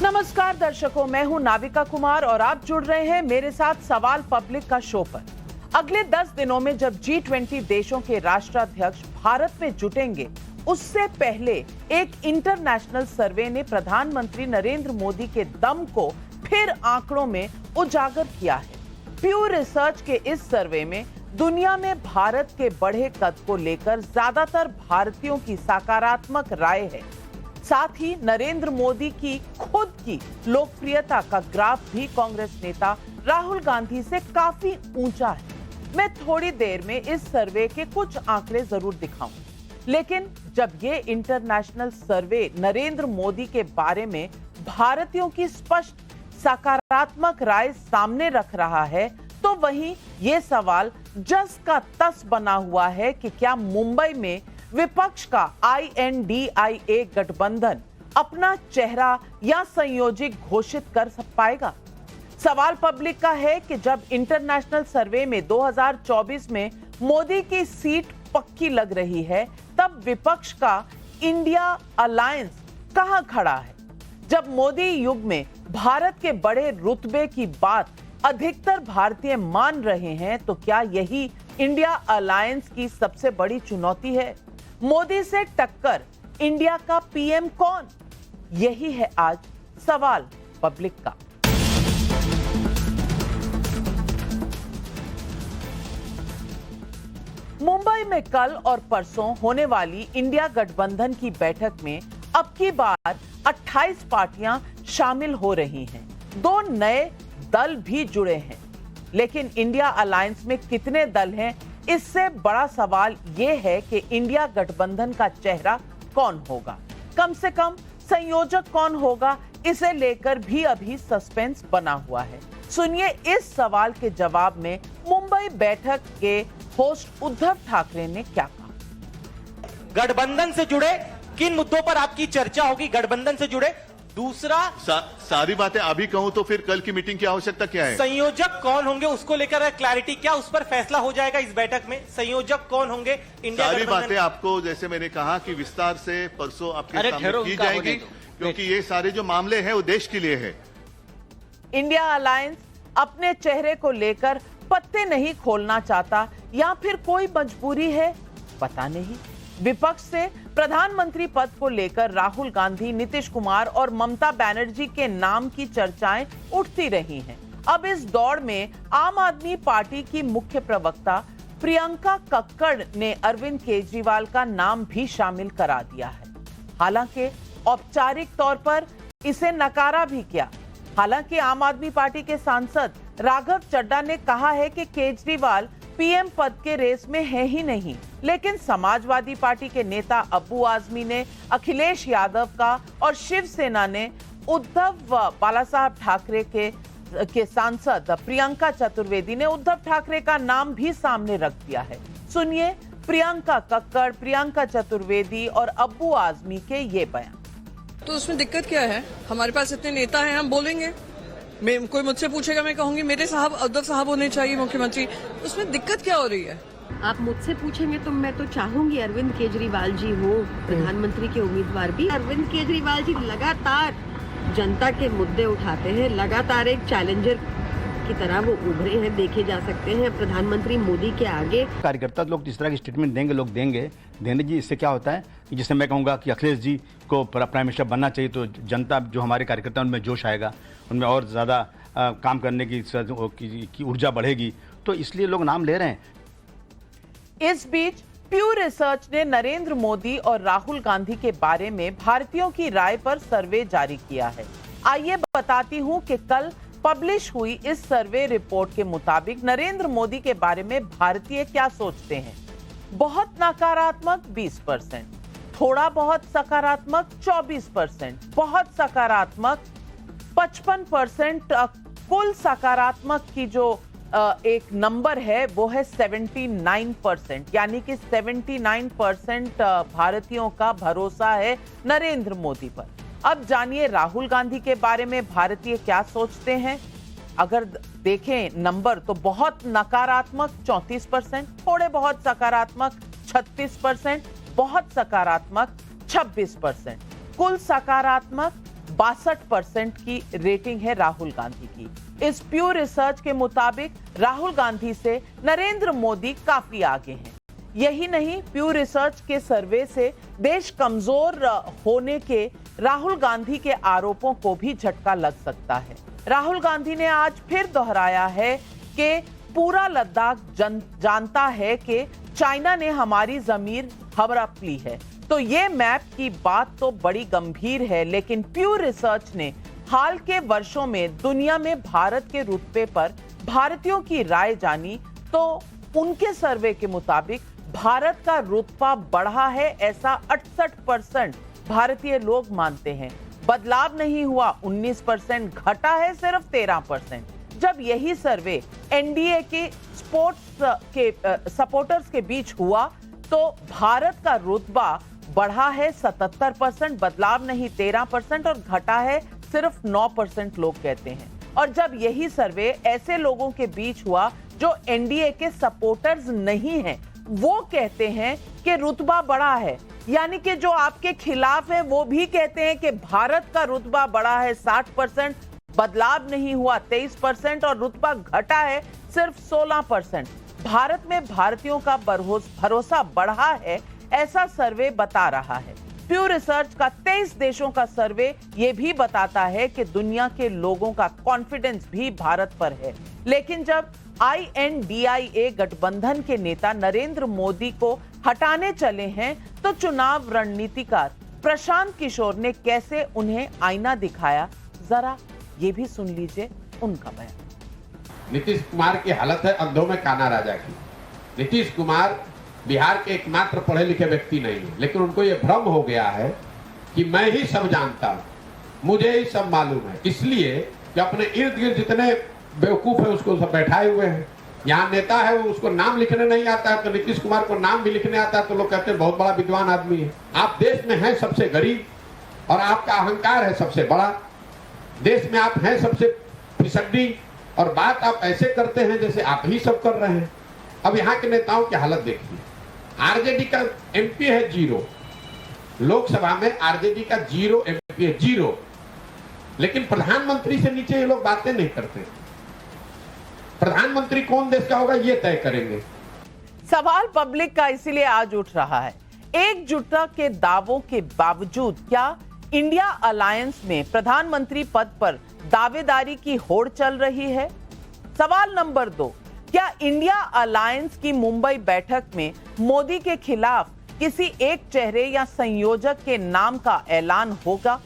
नमस्कार दर्शकों, मैं हूं नाविका कुमार और आप जुड़ रहे हैं मेरे साथ सवाल पब्लिक का शो पर। अगले 10 दिनों में जब G20 देशों के राष्ट्राध्यक्ष भारत में जुटेंगे, उससे पहले एक इंटरनेशनल सर्वे ने प्रधानमंत्री नरेंद्र मोदी के दम को फिर आंकड़ों में उजागर किया है। प्यू रिसर्च के इस सर्वे में दुनिया में भारत के बढ़े कद को लेकर ज्यादातर भारतीयों की सकारात्मक राय है। साथ ही नरेंद्र मोदी की खुद की लोकप्रियता का ग्राफ भी कांग्रेस नेता राहुल गांधी से काफी ऊंचा है। मैं थोड़ी देर में इस सर्वे के कुछ आंकड़े जरूर दिखाऊं, लेकिन जब ये इंटरनेशनल सर्वे नरेंद्र मोदी के बारे में भारतीयों की स्पष्ट सकारात्मक राय सामने रख रहा है, तो वहीं ये सवाल जस का तस बना हुआ है कि क्या मुंबई में विपक्ष का INDIA गठबंधन अपना चेहरा या संयोजक घोषित कर पाएगा। सवाल पब्लिक का है कि जब इंटरनेशनल सर्वे में 2024 में मोदी की सीट पक्की लग रही है, तब विपक्ष का इंडिया अलायंस कहां खड़ा है। जब मोदी युग में भारत के बड़े रुतबे की बात अधिकतर भारतीय मान रहे हैं, तो क्या यही इंडिया अलायंस की सबसे बड़ी चुनौती है? मोदी से टक्कर इंडिया का PM कौन? यही है आज सवाल पब्लिक का। मुंबई में कल और परसों होने वाली इंडिया गठबंधन की बैठक में अब की बार 28 पार्टियां शामिल हो रही हैं। 2 नए दल भी जुड़े हैं, लेकिन इंडिया अलायंस में कितने दल हैं, इससे बड़ा सवाल यह है कि इंडिया गठबंधन का चेहरा कौन होगा, कम से कम संयोजक कौन होगा, इसे लेकर भी अभी सस्पेंस बना हुआ है। सुनिए इस सवाल के जवाब में मुंबई बैठक के होस्ट उद्धव ठाकरे ने क्या कहा। गठबंधन से जुड़े किन मुद्दों पर आपकी चर्चा होगी? गठबंधन से जुड़े दूसरा सारी बातें अभी कहूं तो फिर कल की मीटिंग की आवश्यकता क्या है? संयोजक कौन होंगे उसको लेकर क्लैरिटी, क्या उस पर फैसला हो जाएगा इस बैठक में? संयोजक कौन होंगे इंडिया सारी गठबंधन? बातें आपको, जैसे मैंने कहा कि विस्तार से परसों आपके सामने की जाएगी, क्योंकि ये सारे जो मामले हैं वो देश के लिए है। इंडिया अलायंस अपने चेहरे को लेकर पत्ते नहीं खोलना चाहता या फिर कोई मजबूरी है, पता नहीं। विपक्ष से प्रधानमंत्री पद को लेकर राहुल गांधी, नीतीश कुमार और ममता बनर्जी के नाम की चर्चाएं उठती रही हैं। अब इस दौड़ में आम आदमी पार्टी की मुख्य प्रवक्ता प्रियंका कक्कड़ ने अरविंद केजरीवाल का नाम भी शामिल करा दिया है। हालांकि औपचारिक तौर पर इसे नकारा भी किया। हालांकि आम आदमी पार्टी के सांसद राघव चड्ढा ने कहा है कि केजरीवाल PM पद के रेस में है ही नहीं, लेकिन समाजवादी पार्टी के नेता अब्बू आजमी ने अखिलेश यादव का और शिवसेना ने उद्धव बालासाहब ठाकरे के सांसद प्रियंका चतुर्वेदी ने उद्धव ठाकरे का नाम भी सामने रख दिया है। सुनिए प्रियंका कक्कड़, प्रियंका चतुर्वेदी और अब्बू आजमी के ये बयान। तो उसमें दिक्कत क्या है? हमारे पास इतने नेता हैं, हम बोलेंगे। कोई मुझसे पूछेगा, मैं कहूंगी मेरे साहब उद्धव साहब होने चाहिए मुख्यमंत्री। उसमें दिक्कत क्या हो रही है? आप मुझसे पूछेंगे तो मैं तो चाहूंगी अरविंद केजरीवाल जी हो प्रधानमंत्री के उम्मीदवार भी। अरविंद केजरीवाल जी लगातार जनता के मुद्दे उठाते हैं, लगातार एक चैलेंजर की तरह वो उभरे हैं, देखे जा सकते हैं प्रधानमंत्री मोदी के आगे। कार्यकर्ता लोग जिस तरह की स्टेटमेंट देंगे, लोग देने जी, इससे क्या होता है कि जिससे मैं कहूँगा कि अखिलेश जी को प्राइम मिनिस्टर बनना चाहिए, तो जनता जो हमारे कार्यकर्ता उनमें जोश आएगा, उनमें और ज़्यादा काम करने की ऊर्जा बढ़ेगी, तो इसलिए लोग नाम ले रहे हैं। इस बीच प्यू रिसर्च ने नरेंद्र मोदी और राहुल गांधी के बारे में भारतीयों की राय पर सर्वे जारी किया है। आइए बताती हूं कि कल पब्लिश हुई इस सर्वे रिपोर्ट के मुताबिक नरेंद्र मोदी के बारे में भारतीय क्या सोचते हैं। बहुत नकारात्मक 20%, थोड़ा बहुत सकारात्मक 24%, बहुत सकारात्मक 55%, कुल सकारात्मक की जो एक नंबर है वो है 79%, यानी कि 79% भारतीयों का भरोसा है नरेंद्र मोदी पर। अब जानिए राहुल गांधी के बारे में भारतीय क्या सोचते हैं। अगर देखें नंबर तो बहुत नकारात्मक 34%, थोड़े बहुत सकारात्मक 36%, बहुत सकारात्मक 26%, कुल सकारात्मक 62% की रेटिंग है राहुल गांधी की। इस प्यू रिसर्च के मुताबिक राहुल गांधी से नरेंद्र मोदी काफी आगे हैं। यही नहीं, प्यू रिसर्च के सर्वे से देश कमजोर होने के राहुल गांधी के आरोपों को भी झटका लग सकता है। राहुल गांधी ने आज फिर दोहराया है कि पूरा लद्दाख जानता है कि चाइना ने हमारी जमीन हड़प ली है। तो ये मैप की बात तो बड़ी गंभीर है, लेकिन प्यू रिसर्च ने हाल के वर्षों में दुनिया में भारत के रुतबे पर भारतीयों की राय जानी, तो उनके सर्वे के मुताबिक भारत का रुतबा बढ़ा है, ऐसा 68% भारतीय लोग मानते हैं। बदलाव नहीं हुआ, 19% घटा है सिर्फ 13%। जब यही सर्वे एनडीए के सपोर्टर्स के बीच हुआ तो भारत का रुतबा बढ़ा है 77%, बदलाव नहीं 13% और घटा है सिर्फ 9% लोग कहते हैं। और जब यही सर्वे ऐसे लोगों के बीच हुआ जो एनडीए के सपोर्टर्स नहीं हैं, वो कहते हैं कि रुतबा बढ़ा है, यानी कि जो आपके खिलाफ है वो भी कहते हैं कि भारत का रुतबा बढ़ा है 60%, बदलाव नहीं हुआ 23% और रुतबा घटा है सिर्फ 16%। भारत में भारतीयों का भरोसा बढ़ा है, ऐसा सर्वे बता रहा है। प्यू रिसर्च का 23 देशों का सर्वे ये भी बताता है कि दुनिया के लोगों का कॉन्फिडेंस भी भारत पर है। लेकिन जब INDIA गठबंधन के नेता नरेंद्र मोदी को हटाने चले हैं, तो चुनाव रणनीतिकार प्रशांत किशोर ने कैसे उन्हें आईना दिखाया, जरा ये भी सुन लीजिए उनका बयान। नीतीश कुमार की हालत है अंधों में काना राजा की। नीतीश कुमार बिहार के एकमात्र पढ़े लिखे व्यक्ति नहीं है, लेकिन उनको यह भ्रम हो गया है कि मैं ही सब जानता हूं, मुझे ही सब मालूम है, इसलिए कि अपने इर्द गिर्द जितने बेवकूफ है उसको सब बैठाए हुए हैं। यहाँ नेता है वो उसको नाम लिखने नहीं आता है, तो नीतीश कुमार को नाम भी लिखने आता है तो लोग कहते हैं बहुत बड़ा विद्वान आदमी है। आप देश में हैं सबसे गरीब और आपका अहंकार है सबसे बड़ा। देश में आप हैं सबसे फिसड्डी और बात आप ऐसे करते हैं जैसे आप ही सब कर रहे हैं। अब यहाँ के नेताओं की हालत देखिए। आरजेडी का एमपी है 0, लोकसभा में आरजेडी का 0 एमपी है, 0, लेकिन प्रधानमंत्री से नीचे ये लोग बातें नहीं करते। प्रधानमंत्री कौन देश का होगा ये तय करेंगे। सवाल पब्लिक का इसीलिए आज उठ रहा है, एकजुटता के दावों के बावजूद क्या इंडिया अलायंस में प्रधानमंत्री पद पर दावेदारी की होड़ चल रही है? सवाल नंबर 2, क्या इंडिया अलायंस की मुंबई बैठक में मोदी के खिलाफ किसी एक चेहरे या संयोजक के नाम का ऐलान होगा?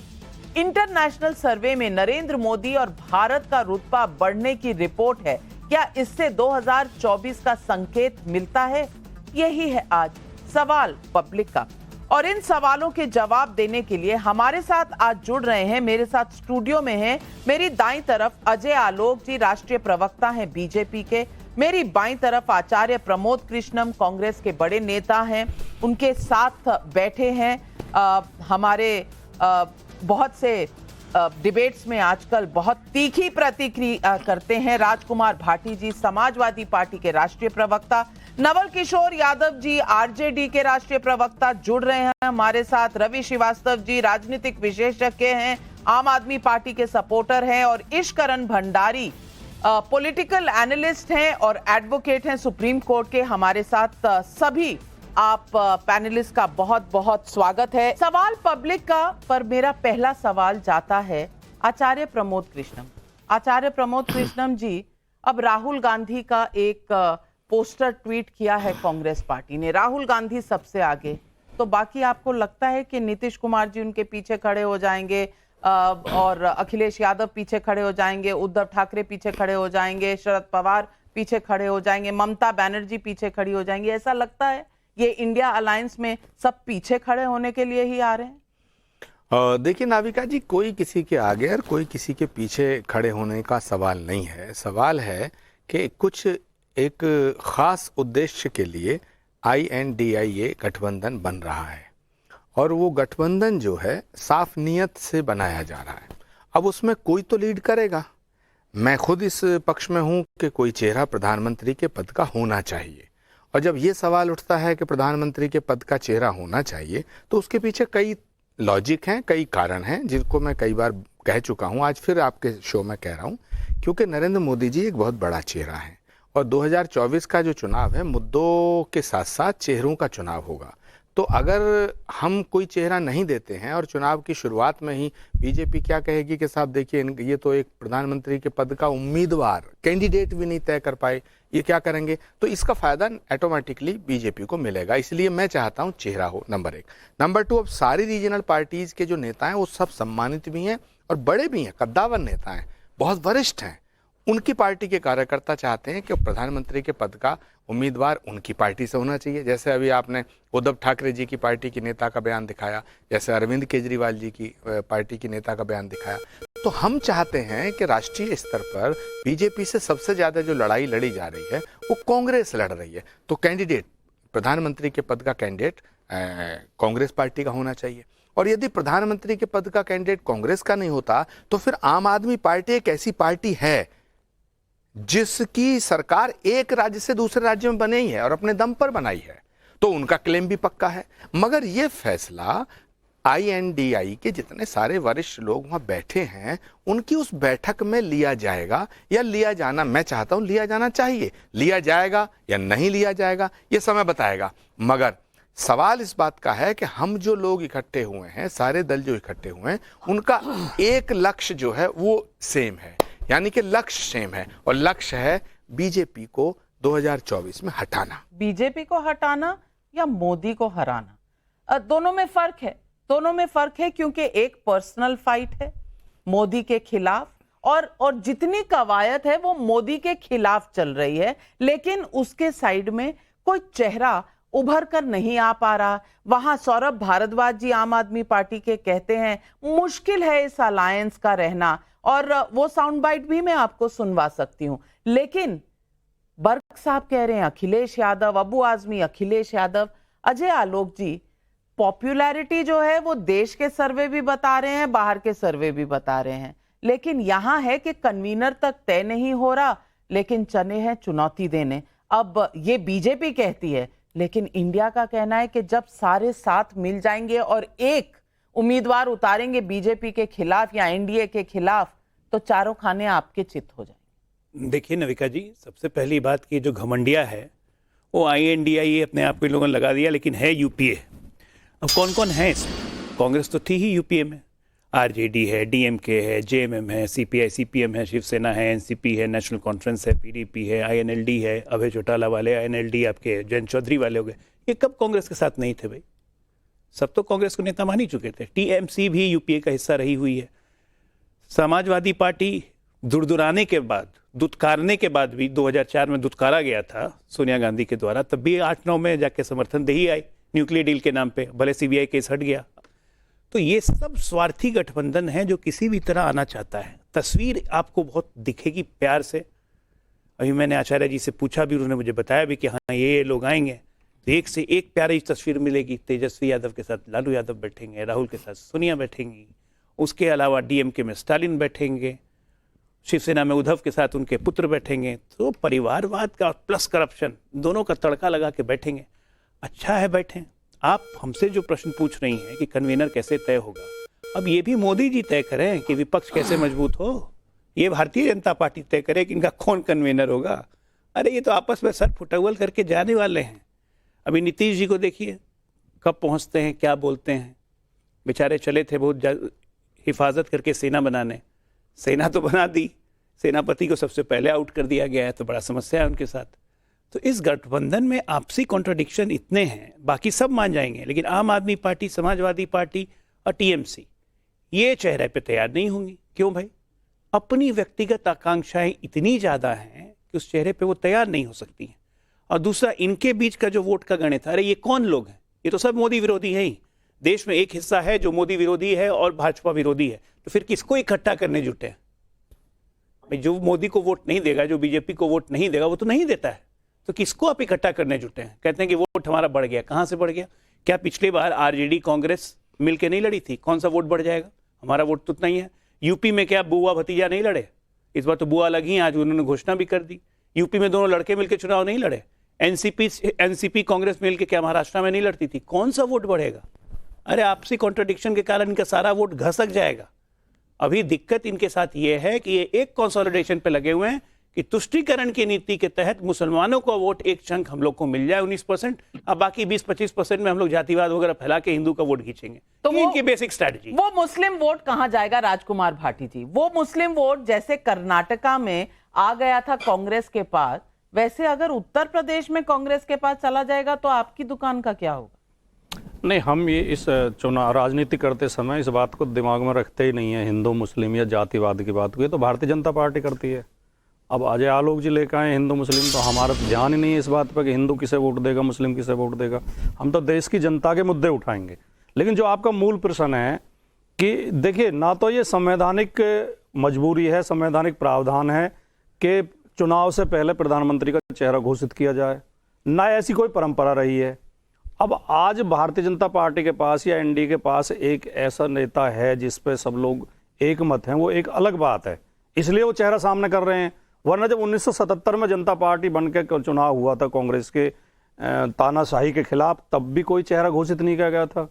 इंटरनेशनल सर्वे में नरेंद्र मोदी और भारत का रुतबा बढ़ने की रिपोर्ट है, क्या इससे 2024 का संकेत मिलता है? यही है आज सवाल पब्लिक का। और इन सवालों के जवाब देने के लिए हमारे साथ आज जुड़ रहे हैं, मेरे साथ स्टूडियो में हैं, मेरी दाईं तरफ अजय आलोक जी, राष्ट्रीय प्रवक्ता हैं बीजेपी के, मेरी बाईं तरफ आचार्य प्रमोद कृष्णम, कांग्रेस के बड़े नेता हैं, उनके साथ बैठे हैं हमारे बहुत से डिबेट्स में आजकल बहुत तीखी प्रतिक्रिया करते हैं राजकुमार भाटी जी, समाजवादी पार्टी के राष्ट्रीय प्रवक्ता, नवल किशोर यादव जी, आरजेडी के राष्ट्रीय प्रवक्ता जुड़ रहे हैं हमारे साथ, रवि श्रीवास्तव जी राजनीतिक विशेषज्ञ हैं, आम आदमी पार्टी के सपोर्टर हैं, और ईशकरण भंडारी पॉलिटिकल एनालिस्ट हैं और एडवोकेट हैं सुप्रीम कोर्ट के, हमारे साथ सभी आप पैनलिस्ट का बहुत बहुत स्वागत है। सवाल पब्लिक का पर मेरा पहला सवाल जाता है आचार्य प्रमोद कृष्णम। आचार्य प्रमोद कृष्णम जी, अब राहुल गांधी का एक पोस्टर ट्वीट किया है कांग्रेस पार्टी ने, राहुल गांधी सबसे आगे, तो बाकी आपको लगता है कि नीतीश कुमार जी उनके पीछे खड़े हो जाएंगे और अखिलेश यादव पीछे खड़े हो जाएंगे, उद्धव ठाकरे पीछे खड़े हो जाएंगे, शरद पवार पीछे खड़े हो जाएंगे, ममता बनर्जी पीछे खड़ी हो जाएंगी, ऐसा लगता है ये इंडिया अलायंस में सब पीछे खड़े होने के लिए ही आ रहे हैं? देखिए नाविका जी, कोई किसी के आगे और कोई किसी के पीछे खड़े होने का सवाल नहीं है। सवाल है कि कुछ एक खास उद्देश्य के लिए INDIA गठबंधन बन रहा है और वो गठबंधन जो है साफ नीयत से बनाया जा रहा है। अब उसमें कोई तो लीड करेगा। मैं खुद इस पक्ष में हूँ कि कोई चेहरा प्रधानमंत्री के पद का होना चाहिए, और जब ये सवाल उठता है कि प्रधानमंत्री के पद का चेहरा होना चाहिए तो उसके पीछे कई लॉजिक हैं, कई कारण हैं जिनको मैं कई बार कह चुका हूं, आज फिर आपके शो में कह रहा हूं। क्योंकि नरेंद्र मोदी जी एक बहुत बड़ा चेहरा है और 2024 का जो चुनाव है मुद्दों के साथ साथ चेहरों का चुनाव होगा। तो अगर हम कोई चेहरा नहीं देते हैं और चुनाव की शुरुआत में ही बीजेपी क्या कहेगी कि साहब देखिए ये तो एक प्रधानमंत्री के पद का उम्मीदवार कैंडिडेट भी नहीं तय कर पाए, ये क्या करेंगे, तो इसका फायदा ऑटोमेटिकली बीजेपी को मिलेगा। इसलिए मैं चाहता हूं चेहरा हो, नंबर 1। नंबर 2, अब सारी रीजनल पार्टीज के जो नेता हैं वो सब सम्मानित भी हैं और बड़े भी हैं, कद्दावर नेता हैं, बहुत वरिष्ठ हैं। उनकी पार्टी के कार्यकर्ता चाहते हैं कि प्रधानमंत्री के पद का उम्मीदवार उनकी पार्टी से होना चाहिए। जैसे अभी आपने उद्धव ठाकरे जी की पार्टी की नेता का बयान दिखाया, जैसे अरविंद केजरीवाल जी की पार्टी की नेता का बयान दिखाया। तो हम चाहते हैं कि राष्ट्रीय स्तर पर बीजेपी से सबसे ज्यादा जो लड़ाई लड़ी जा रही है वो कांग्रेस लड़ रही है। तो कैंडिडेट, प्रधानमंत्री के पद का कैंडिडेट कांग्रेस पार्टी का होना चाहिए। और यदि प्रधानमंत्री के पद का कैंडिडेट कांग्रेस का नहीं होता तो फिर आम आदमी पार्टी एक ऐसी पार्टी है जिसकी सरकार एक राज्य से दूसरे राज्य में बनी है और अपने दम पर बनाई है, तो उनका क्लेम भी पक्का है। मगर यह फैसला INDI के जितने सारे वरिष्ठ लोग वहां बैठे हैं उनकी उस बैठक में लिया जाएगा या लिया जाना, मैं चाहता हूं लिया जाना चाहिए। लिया जाएगा या नहीं लिया जाएगा ये समय बताएगा। मगर सवाल इस बात का है कि हम जो लोग इकट्ठे हुए हैं, सारे दल जो इकट्ठे हुए हैं, उनका एक लक्ष्य जो है वो सेम है, यानी कि लक्ष्य सेम है और लक्ष्य है बीजेपी को 2024 में हटाना। बीजेपी को हटाना या मोदी को हराना, दोनों में फर्क है। दोनों में फर्क है क्योंकि एक पर्सनल फाइट है मोदी के खिलाफ और जितनी कवायद है वो मोदी के खिलाफ चल रही है, लेकिन उसके साइड में कोई चेहरा उभर कर नहीं आ पा रहा। वहां सौरभ भारद्वाज जी आम आदमी पार्टी के कहते हैं मुश्किल है इस अलायंस का रहना, और वो साउंड बाइट भी मैं आपको सुनवा सकती हूं। लेकिन बर्क साहब कह रहे हैं अखिलेश यादव, अबू आजमी अखिलेश यादव। अजय आलोक जी, पॉपुलैरिटी जो है वो देश के सर्वे भी बता रहे हैं, बाहर के सर्वे भी बता रहे हैं, लेकिन यहां है कि कन्वीनर तक तय नहीं हो रहा, लेकिन चने हैं चुनौती देने। अब ये बीजेपी कहती है, लेकिन इंडिया का कहना है कि जब सारे साथ मिल जाएंगे और एक उम्मीदवार उतारेंगे बीजेपी के खिलाफ या एनडीए के खिलाफ, तो चारों खाने आपके चित हो जाएंगे। देखिए नविका जी, सबसे पहली बात की जो घमंडिया है वो INDI अपने आप के लोगों ने लगा दिया, लेकिन है UPA। अब कौन कौन है इसमें? कांग्रेस तो थी ही UPA में, RJD है, DMK है, JMM है, CPI CPM है, शिवसेना है, NCP है, नेशनल कॉन्फ्रेंस है, PDP है, INLD है, अभय चौटाला वाले INLD आपके जयंत चौधरी वाले हो गए। ये कब कांग्रेस के साथ नहीं थे भाई? सब तो कांग्रेस को नेता मान ही चुके थे। TMC भी UPA का हिस्सा रही हुई है। समाजवादी पार्टी दुरदुराने के बाद, दुत्कारने के बाद भी 2004 में दुत्कारा गया था सोनिया गांधी के द्वारा, तब भी 8-9 में जाके समर्थन दे ही आई न्यूक्लियर डील के नाम पे, भले CBI केस हट गया। तो ये सब स्वार्थी गठबंधन है जो किसी भी तरह आना चाहता है। तस्वीर आपको बहुत दिखेगी प्यार से। अभी मैंने आचार्य जी से पूछा भी, उन्होंने मुझे बताया भी कि हाँ ये लोग आएंगे तो एक से एक प्यारी तस्वीर मिलेगी। तेजस्वी यादव के साथ लालू यादव बैठेंगे, राहुल के साथ सोनिया बैठेंगी, उसके अलावा DMK में स्टालिन बैठेंगे, शिवसेना में उद्धव के साथ उनके पुत्र बैठेंगे। तो परिवारवाद का प्लस करप्शन दोनों का तड़का लगा के बैठेंगे। अच्छा है बैठें। आप हमसे जो प्रश्न पूछ रही हैं कि कन्वीनर कैसे तय होगा, अब ये भी मोदी जी तय करें कि विपक्ष कैसे मजबूत हो। ये भारतीय जनता पार्टी तय करे कि इनका कौन कन्वीनर होगा। अरे ये तो आपस में सर फुटअव्वल करके जाने वाले हैं। अभी नीतीश जी को देखिए कब पहुंचते हैं, क्या बोलते हैं। बेचारे चले थे बहुत हिफाजत करके सेना बनाने, सेना तो बना दी, सेनापति को सबसे पहले आउट कर दिया गया है, तो बड़ा समस्या है उनके साथ। तो इस गठबंधन में आपसी कॉन्ट्रडिक्शन इतने हैं, बाकी सब मान जाएंगे, लेकिन आम आदमी पार्टी, समाजवादी पार्टी और TMC ये चेहरे पे तैयार नहीं होंगी। क्यों भाई? अपनी व्यक्तिगत आकांक्षाएं इतनी ज़्यादा हैं कि उस चेहरे पे वो तैयार नहीं हो सकती हैं। और दूसरा, इनके बीच का जो वोट का गणित है, अरे ये कौन लोग हैं? ये तो सब मोदी विरोधी हैं ही। देश में एक हिस्सा है जो मोदी विरोधी है और भाजपा विरोधी है, तो फिर किसको इकट्ठा करने जुटे हैं? भाई जो मोदी को वोट नहीं देगा, जो बीजेपी को वोट नहीं देगा, वो तो नहीं देता है, तो किसको आप इकट्ठा करने जुटे हैं? कहते हैं कि वोट हमारा बढ़ गया। कहाँ से बढ़ गया? क्या पिछली बार RJD कांग्रेस मिलकर नहीं लड़ी थी? कौन सा वोट बढ़ जाएगा? हमारा वोट तो उतना ही है। यूपी में क्या बुआ भतीजा नहीं लड़े? इस बार तो बुआ अलग ही, आज उन्होंने घोषणा भी कर दी। यूपी में दोनों लड़के मिलकर चुनाव नहीं लड़े। NCP कांग्रेस मिलकर क्या महाराष्ट्र में नहीं लड़ती थी? कौन सा वोट बढ़ेगा? अरे आपसी कॉन्ट्रडिक्शन के कारण इनका सारा वोट घसक जाएगा। अभी दिक्कत इनके साथ ये है कि ये एक कंसोलिडेशन पे लगे हुए हैं कि तुष्टीकरण की नीति के तहत मुसलमानों को वोट एक चंक हम लोग को मिल जाए 19%, अब बाकी 20-25% में हम लोग जातिवाद वगैरह फैला के हिंदू का वोट खींचेंगे। तो ये इनकी बेसिक स्ट्रैटेजी। वो मुस्लिम वोट कहां जाएगा राजकुमार भाटी जी? वो मुस्लिम वोट जैसे कर्नाटका में आ गया था कांग्रेस के पास, वैसे अगर उत्तर प्रदेश में कांग्रेस के पास चला जाएगा तो आपकी दुकान का क्या होगा? नहीं, हम ये इस चुनाव राजनीति करते समय इस बात को दिमाग में रखते ही नहीं है, हिंदू मुस्लिम या जातिवाद की बात को। ये तो भारतीय जनता पार्टी करती है। अब अजय आलोक जी लेकर आए हिंदू मुस्लिम, तो हमारा तो ध्यान ही नहीं है इस बात पर कि हिंदू किसे वोट देगा, मुस्लिम किसे वोट देगा। हम तो देश की जनता के मुद्दे उठाएंगे। लेकिन जो आपका मूल प्रश्न है कि देखिए, ना तो ये संवैधानिक मजबूरी है, संवैधानिक प्रावधान है कि चुनाव से पहले प्रधानमंत्री का चेहरा घोषित किया जाए, ना ऐसी कोई परंपरा रही है। अब आज भारतीय जनता पार्टी के पास या एनडीए के पास एक ऐसा नेता है जिस पे सब लोग एक मत हैं, वो एक अलग बात है, इसलिए वो चेहरा सामने कर रहे हैं। वरना जब 1977 में जनता पार्टी बनकर चुनाव हुआ था कांग्रेस के तानाशाही के खिलाफ, तब भी कोई चेहरा घोषित नहीं किया गया था।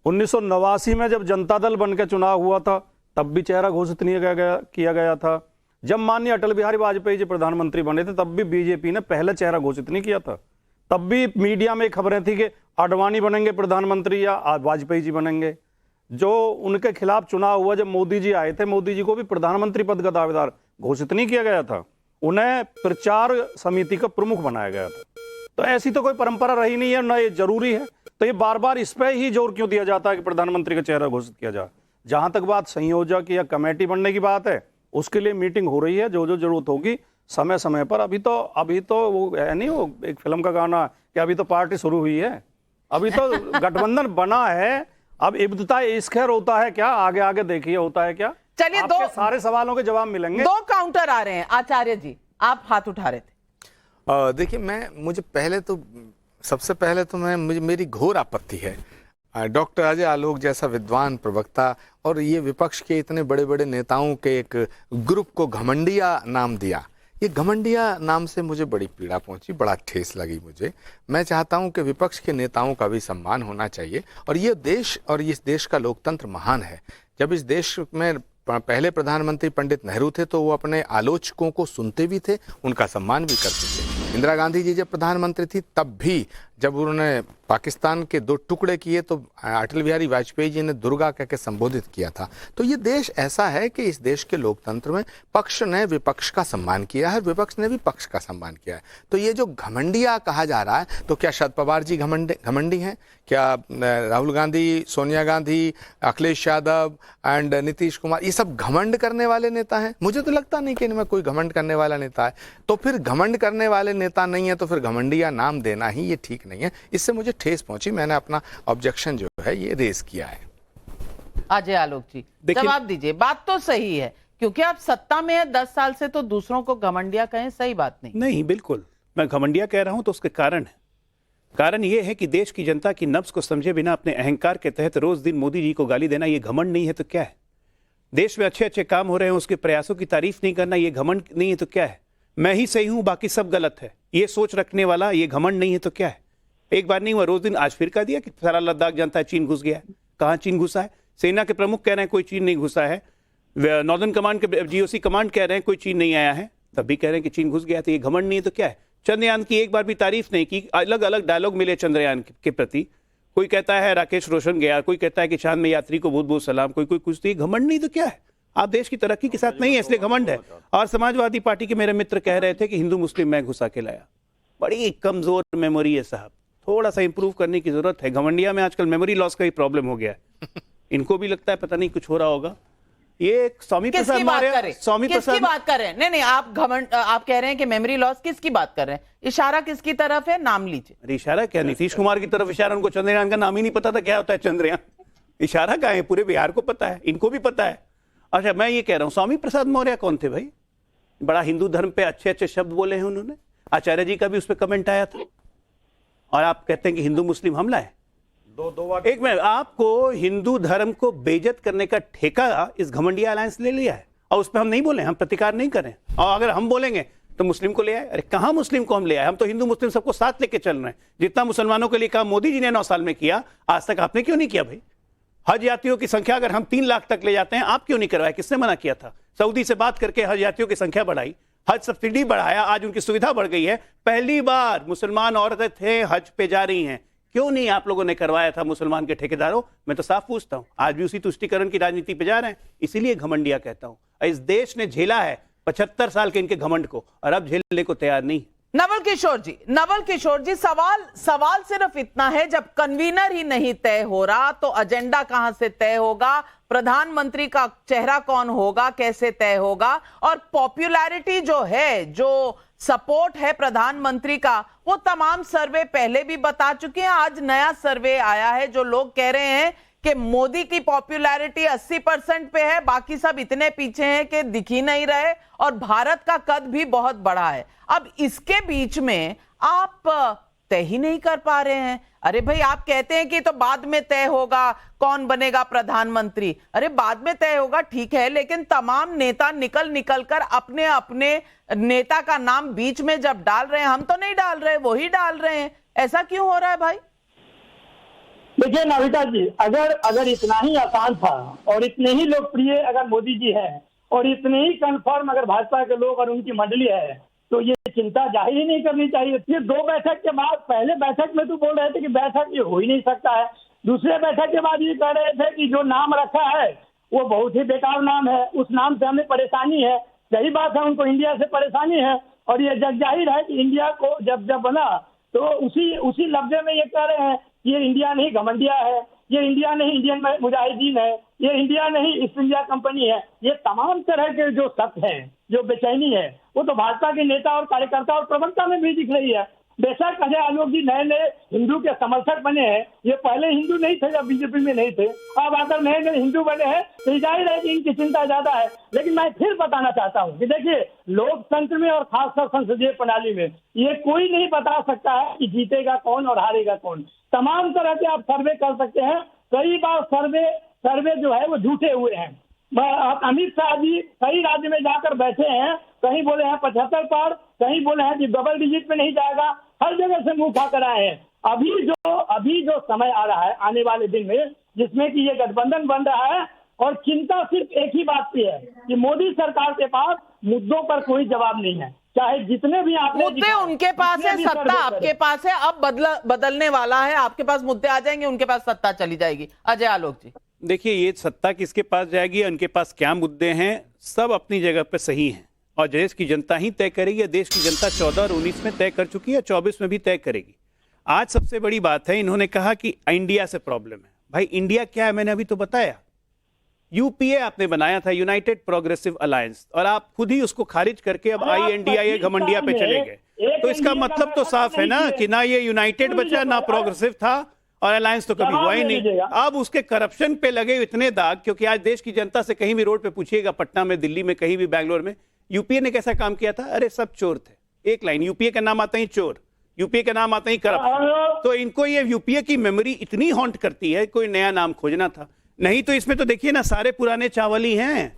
1989 में जब जनता दल बनकर चुनाव हुआ था, तब भी चेहरा घोषित नहीं किया गया था। जब माननीय अटल बिहारी वाजपेयी जी प्रधानमंत्री बने थे, तब भी बीजेपी ने पहले चेहरा घोषित नहीं किया था। तब भी मीडिया में खबरें थी कि आडवाणी बनेंगे प्रधानमंत्री या वाजपेयी जी बनेंगे। जो उनके खिलाफ चुनाव हुआ, जब मोदी जी आए थे, मोदी जी को भी प्रधानमंत्री पद का दावेदार घोषित नहीं किया गया था, उन्हें प्रचार समिति का प्रमुख बनाया गया था। तो ऐसी तो कोई परंपरा रही नहीं है, ना ये जरूरी है। तो ये बार बार इस पर ही जोर क्यों दिया जाता है कि प्रधानमंत्री का चेहरा घोषित किया जाए? जहां तक बात संयोजक या कमेटी बनने की बात है, उसके लिए मीटिंग हो रही है, जो जो जरूरत होगी समय समय पर। अभी तो वो है नहीं, वो एक फिल्म का गाना कि अभी तो पार्टी शुरू हुई है, अभी तो गठबंधन बना है। अब इब्तिदा इश्क है, रोता है क्या? आगे आगे देखिए होता है क्या। चलिए, दो सारे सवालों के जवाब मिलेंगे। दो काउंटर आ रहे हैं। आचार्य जी, आप हाथ उठा रहे थे। देखिए, सबसे पहले तो मेरी घोर आपत्ति है डॉक्टर अजय आलोक जैसा विद्वान प्रवक्ता और ये विपक्ष के इतने बड़े बड़े नेताओं के एक ग्रुप को घमंडिया नाम दिया। ये घमंडिया नाम से मुझे बड़ी पीड़ा पहुंची, बड़ा ठेस लगी मुझे। मैं चाहता हूं कि विपक्ष के नेताओं का भी सम्मान होना चाहिए। और ये देश और इस देश का लोकतंत्र महान है। जब इस देश में पहले प्रधानमंत्री पंडित नेहरू थे तो वो अपने आलोचकों को सुनते भी थे, उनका सम्मान भी करते थे। इंदिरा गांधी जी जब प्रधानमंत्री थी, तब भी जब उन्होंने पाकिस्तान के 2 टुकड़े किए तो अटल बिहारी वाजपेयी जी ने दुर्गा कह के संबोधित किया था। तो ये देश ऐसा है कि इस देश के लोकतंत्र में पक्ष ने विपक्ष का सम्मान किया है, विपक्ष ने भी पक्ष का सम्मान किया है। तो ये जो घमंडिया कहा जा रहा है, तो क्या शरद पवार जी घमंडी हैं? क्या राहुल गांधी, सोनिया गांधी, अखिलेश यादव एंड नीतीश कुमार, ये सब घमंड करने वाले नेता हैं? मुझे तो लगता नहीं कि इनमें कोई घमंड करने वाला नेता है। तो फिर घमंड करने वाले नेता नहीं है तो फिर घमंडिया नाम देना ही ये ठीक नहीं है। इससे मुझे ठेस पहुंची, मैंने अपना ऑब्जेक्शन जो है ये रेज किया है। अजय आलोक जी, जवाब दीजिए। बात तो सही है, क्योंकि आप सत्ता में है 10 साल से, तो दूसरों को घमंडिया कहें, सही बात नहीं। नहीं, बिल्कुल मैं घमंडिया कह रहा हूं तो उसके कारण है। कारण यह है कि देश की जनता की नब्ज को समझे बिना अपने अहंकार के तहत रोज दिन मोदी जी को गाली देना, ये घमंड नहीं है तो क्या है? देश में अच्छे अच्छे काम हो रहे हैं, उसके प्रयासों की तारीफ नहीं करना, ये घमंड नहीं है तो क्या है? मैं ही सही हूं, बाकी सब गलत है, ये सोच रखने वाला ये घमंड नहीं है तो क्या है? एक बार नहीं हुआ, रोज दिन आज फिर कह दिया कि सारा लद्दाख जानता है चीन घुस गया है। कहां चीन घुसा है? सेना के प्रमुख कह रहे हैं कोई चीन नहीं घुसा है। नॉर्दर्न कमांड के जीओसी कमांड कह रहे हैं कोई चीन नहीं आया है, तब भी कह रहे हैं कि चीन घुस गया। तो ये घमंड नहीं है तो क्या है? चंद्रयान की एक बार भी तारीफ नहीं की, अलग अलग डायलॉग मिले चंद्रयान के प्रति। कोई कहता है राकेश रोशन गया, कोई कहता है कि चांद में यात्री को बहुत बहुत सलाम, कोई कुछ। तो ये घमंड नहीं तो क्या है? आप देश की तरक्की के साथ नहीं है, इसलिए घमंड है। और समाजवादी पार्टी के मेरे मित्र कह रहे थे कि हिंदू मुस्लिम मैं घुसा के लाया। बड़ी कमजोर मेमोरी है साहब, थोड़ा सा इंप्रूव करने की जरूरत है। घमंडिया में आजकल मेमोरी लॉस का ही प्रॉब्लम हो गया है। इनको भी लगता है पता नहीं कुछ हो रहा होगा। ये स्वामी प्रसाद मौर्य, स्वामी प्रसाद किसकी बात कर रहे हैं? नहीं, आप घमंड, आप कह रहे हैं कि मेमोरी लॉस, किसकी बात कर रहे हैं? इशारा किसकी तरफ है? नाम लीजिए। अरे इशारा क्या, नीतीश कुमार की तरफ इशारा। उनको चंद्रयान का नाम ही नहीं पता था क्या होता है चंद्रयान। इशारा क्या है? पूरे बिहार को पता है, इनको भी पता है। अच्छा, मैं ये कह रहा हूं, स्वामी प्रसाद मौर्य कौन थे भाई? बड़ा हिंदू धर्म पे अच्छे अच्छे शब्द बोले हैं उन्होंने। आचार्य जी का भी उस पर कमेंट आया था। और आप कहते हैं कि हिंदू मुस्लिम हमला है। एक मिनट, आपको हिंदू धर्म को बेइज्जत करने का ठेका इस घमंडिया अलायंस ले लिया है, और उस पर हम नहीं बोले, हम प्रतिकार नहीं करें। और अगर हम बोलेंगे तो मुस्लिम को ले आए। अरे कहां मुस्लिम को हम ले आए? हम तो हिंदू मुस्लिम सबको साथ लेके चल रहे हैं। जितना मुसलमानों के लिए काम मोदी जी ने 9 साल में किया, आज तक आपने क्यों नहीं किया भाई? हज यात्रियों की संख्या अगर हम 3 लाख तक ले जाते हैं, आप क्यों नहीं करवाए? किसने मना किया था? सऊदी से बात करके हज यात्रियों की संख्या बढ़ाई, हज सब्सिडी बढ़ाया, आज उनकी सुविधा बढ़ गई है। पहली बार मुसलमान औरतें थे हज पे जा रही हैं, क्यों नहीं आप लोगों ने करवाया था मुसलमान के ठेकेदारों? मैं तो साफ पूछता हूं, आज भी उसी तुष्टीकरण की राजनीति पे जा रहे हैं। इसीलिए घमंडिया कहता हूं। इस देश ने झेला है 75 साल के इनके घमंड को, और अब झेलने को तैयार नहीं। नवल किशोर जी, सवाल सिर्फ इतना है, जब कन्वीनर ही नहीं तय हो रहा तो एजेंडा कहां से तय होगा? प्रधानमंत्री का चेहरा कौन होगा, कैसे तय होगा? और पॉपुलैरिटी जो है, जो सपोर्ट है प्रधानमंत्री का, वो तमाम सर्वे पहले भी बता चुके हैं। आज नया सर्वे आया है जो लोग कह रहे हैं कि मोदी की पॉपुलैरिटी 80% पे है, बाकी सब इतने पीछे हैं कि दिख ही नहीं रहे, और भारत का कद भी बहुत बड़ा है। अब इसके बीच में आप तय ही नहीं कर पा रहे हैं। अरे भाई, आप कहते हैं कि तो बाद में तय होगा कौन बनेगा प्रधानमंत्री। अरे बाद में तय होगा ठीक है, लेकिन तमाम नेता निकल कर अपने अपने नेता का नाम बीच में जब डाल रहे हैं, हम तो नहीं डाल रहे, वही डाल रहे हैं, ऐसा क्यों हो रहा है भाई? देखिए नाविका जी, अगर इतना ही आसान था और इतने ही लोकप्रिय अगर मोदी जी हैं और इतने ही कन्फर्म अगर भाजपा के लोग और उनकी मंडली है, तो ये चिंता जाहिर ही नहीं करनी चाहिए। ये 2 बैठक के बाद, पहले बैठक में तो बोल रहे थे कि बैठक ये हो ही नहीं सकता है, दूसरे बैठक के बाद ये कह रहे थे कि जो नाम रखा है वो बहुत ही बेकार नाम है, उस नाम से हमें परेशानी है। सही बात है, उनको इंडिया से परेशानी है, और ये जग जाहिर है कि इंडिया को जब बना तो उसी लफ्जे में ये कह रहे हैं कि ये इंडिया नहीं घमंडिया है, ये इंडिया नहीं इंडियन मुजाहिदीन है, ये इंडिया नहीं ईस्ट इंडिया कंपनी है। ये तमाम तरह के जो शब्द हैं, जो बेचैनी है, वो तो भाजपा के नेता और कार्यकर्ता और प्रवक्ता में भी दिख रही है। बेशक अजय आलोक जी नए हिंदू के समर्थक बने हैं, ये पहले हिंदू नहीं थे जब बीजेपी में नहीं थे, अब आकर नए हिंदू बने हैं, तो जाहिर है कि इनकी चिंता ज्यादा है। लेकिन मैं फिर बताना चाहता हूँ कि देखिए, लोकतंत्र में और खासकर संसदीय प्रणाली में ये कोई नहीं बता सकता है कि जीतेगा कौन और हारेगा कौन। तमाम तरह के आप सर्वे कर सकते हैं, कई बार सर्वे जो है वो झूठे हुए हैं। अमित शाह जी कई राज्य में जाकर बैठे हैं, कहीं बोले हैं 75 पर, कहीं बोले हैं कि डबल डिजिट में नहीं जाएगा, हर जगह से मुंह खाकर आए हैं। अभी जो समय आ रहा है आने वाले दिन में, जिसमें कि ये गठबंधन बन रहा है, और चिंता सिर्फ एक ही बात की है कि मोदी सरकार के पास मुद्दों पर कोई जवाब नहीं है, चाहे जितने भी आप मुद्दे उनके पास है, सत्ता आपके पास है। अब बदलने वाला है, आपके पास मुद्दे आ जाएंगे, उनके पास सत्ता चली जाएगी। अजय आलोक जी, देखिए, ये सत्ता किसके पास जाएगी, उनके पास क्या मुद्दे हैं, सब अपनी जगह पे सही हैं, और देश की जनता ही तय करेगी। देश की जनता 14 और 19 में तय कर चुकी है, 24 में भी तय करेगी। आज सबसे बड़ी बात है, इन्होंने कहा कि इंडिया से प्रॉब्लम है। भाई इंडिया क्या है, मैंने अभी तो बताया। यूपीए आपने बनाया था, यूनाइटेड प्रोग्रेसिव अलायंस, और आप खुद ही उसको खारिज करके अब INDIA घमंडिया पे चले गए। तो इसका मतलब तो साफ है ना कि ना ये यूनाइटेड बचा, ना प्रोग्रेसिव था, और अलायंस तो कभी हुआ ही नहीं। अब उसके करप्शन पे लगे इतने दाग, क्योंकि आज देश की जनता से कहीं भी रोड पे पूछिएगा, पटना में, दिल्ली में, कहीं भी, बैंगलोर में, यूपीए ने कैसा काम किया था? अरे सब चोर थे। एक लाइन, यूपीए का नाम आता ही चोर, यूपीए का नाम आता ही करप्शन। तो इनको ये यूपीए की मेमोरी इतनी हॉन्ट करती है, कोई नया नाम खोजना था। नहीं तो इसमें तो देखिए ना, सारे पुराने चावल ही हैं।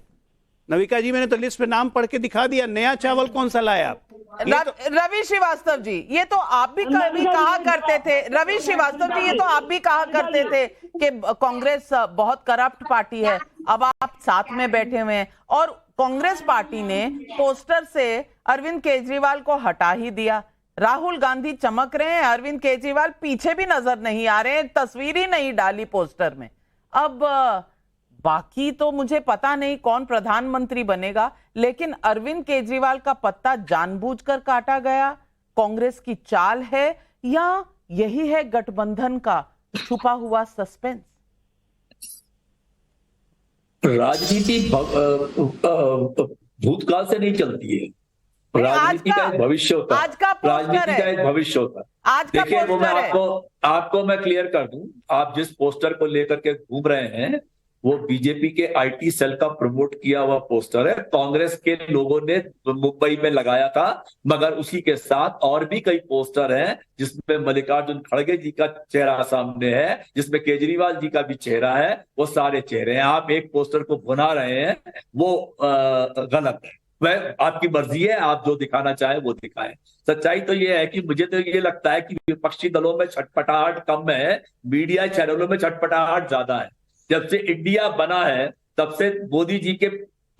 नविका जी, मैंने तो लिस्ट पे नाम पढ़ के दिखा दिया, नया चावल कौन सा लाया आप? रवि श्रीवास्तव जी, ये तो आप भी कभी कहा करते थे, रवि श्रीवास्तव जी, ये तो आप भी कहा करते थे कि कांग्रेस बहुत करप्ट पार्टी है। अब आप साथ में बैठे हुए हैं, और कांग्रेस पार्टी ने पोस्टर से अरविंद केजरीवाल को हटा ही दिया। राहुल गांधी चमक रहे हैं, अरविंद केजरीवाल पीछे भी नजर नहीं आ रहे हैं, तस्वीर ही नहीं डाली पोस्टर में। अब बाकी तो मुझे पता नहीं कौन प्रधानमंत्री बनेगा, लेकिन अरविंद केजरीवाल का पत्ता जानबूझकर काटा गया, कांग्रेस की चाल है, या यही है गठबंधन का छुपा हुआ सस्पेंस? राजनीति भूतकाल से नहीं चलती है, राजनीति का एक भविष्य होता है, राजनीति का एक भविष्य होता है। देखिए, वो मैं आपको मैं क्लियर कर दूं, आप जिस पोस्टर को लेकर के घूम रहे हैं, वो बीजेपी के IT सेल का प्रमोट किया हुआ पोस्टर है। कांग्रेस के लोगों ने मुंबई में लगाया था, मगर उसी के साथ और भी कई पोस्टर हैं, जिसमें मल्लिकार्जुन खड़गे जी का चेहरा सामने है, जिसमें केजरीवाल जी का भी चेहरा है, वो सारे चेहरे हैं। आप एक पोस्टर को भुना रहे हैं, वो गलत है। वह आपकी मर्जी है, आप जो दिखाना चाहे वो दिखाएं। सच्चाई तो ये है कि मुझे तो ये लगता है कि विपक्षी दलों में छटपटाहट कम है, मीडिया चैनलों में छटपटाहट ज्यादा है। जब से इंडिया बना है तब से मोदी जी के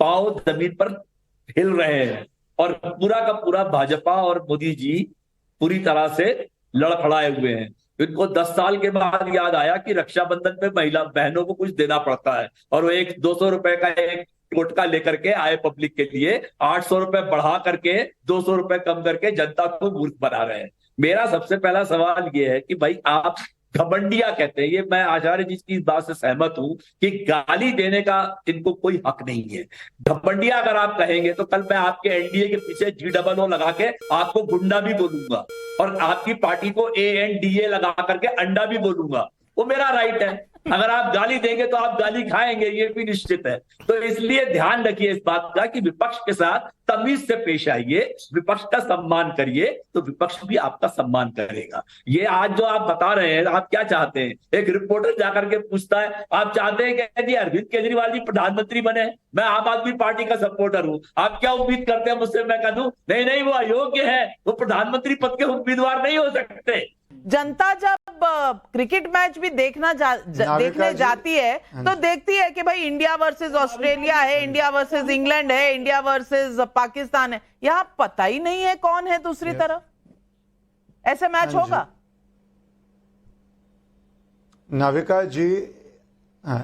पांव जमीन पर हिल रहे हैं और पूरा का पूरा भाजपा और मोदी जी पूरी तरह से लड़खड़ाए हुए हैं। इनको 10 साल के बाद याद आया कि रक्षाबंधन में महिला बहनों को कुछ देना पड़ता है और वो 200 रुपए का एक टोटका लेकर के आए पब्लिक के लिए 800 रुपए बढ़ा करके 200 रुपए कम करके जनता को मूर्ख बना रहे हैं। मेरा सबसे पहला सवाल ये है कि भाई आप घमंडिया कहते हैं, ये मैं आचार्य जी की इस बात से सहमत हूं कि गाली देने का इनको कोई हक नहीं है। घमंडिया अगर आप कहेंगे तो कल मैं आपके एनडीए के पीछे GOO लगा के आपको गुंडा भी बोलूंगा और आपकी पार्टी को ANDA लगा करके अंडा भी बोलूंगा, वो मेरा राइट है। अगर आप गाली देंगे तो आप गाली खाएंगे, ये भी निश्चित है। तो इसलिए ध्यान रखिए इस बात का कि विपक्ष के साथ तमीज से पेश आइए, विपक्ष का सम्मान करिए तो विपक्ष भी आपका सम्मान करेगा। ये आज जो आप बता रहे हैं, आप क्या चाहते हैं? एक रिपोर्टर जाकर के पूछता है आप चाहते हैं कि जी अरविंद केजरीवाल जी प्रधानमंत्री बने? मैं आम आदमी पार्टी का सपोर्टर हूं, आप क्या उम्मीद करते हैं मुझसे? मैं कह दूं नहीं नहीं, वो अयोग्य है, वो प्रधानमंत्री पद के उम्मीदवार नहीं हो सकते। जनता जब क्रिकेट मैच भी देखने जाती है तो देखती है कि भाई इंडिया वर्सेस ऑस्ट्रेलिया है, इंडिया वर्सेस इंग्लैंड है, इंडिया वर्सेस पाकिस्तान है, यहां पता ही नहीं है कौन है दूसरी तरफ। ऐसे मैच होगा?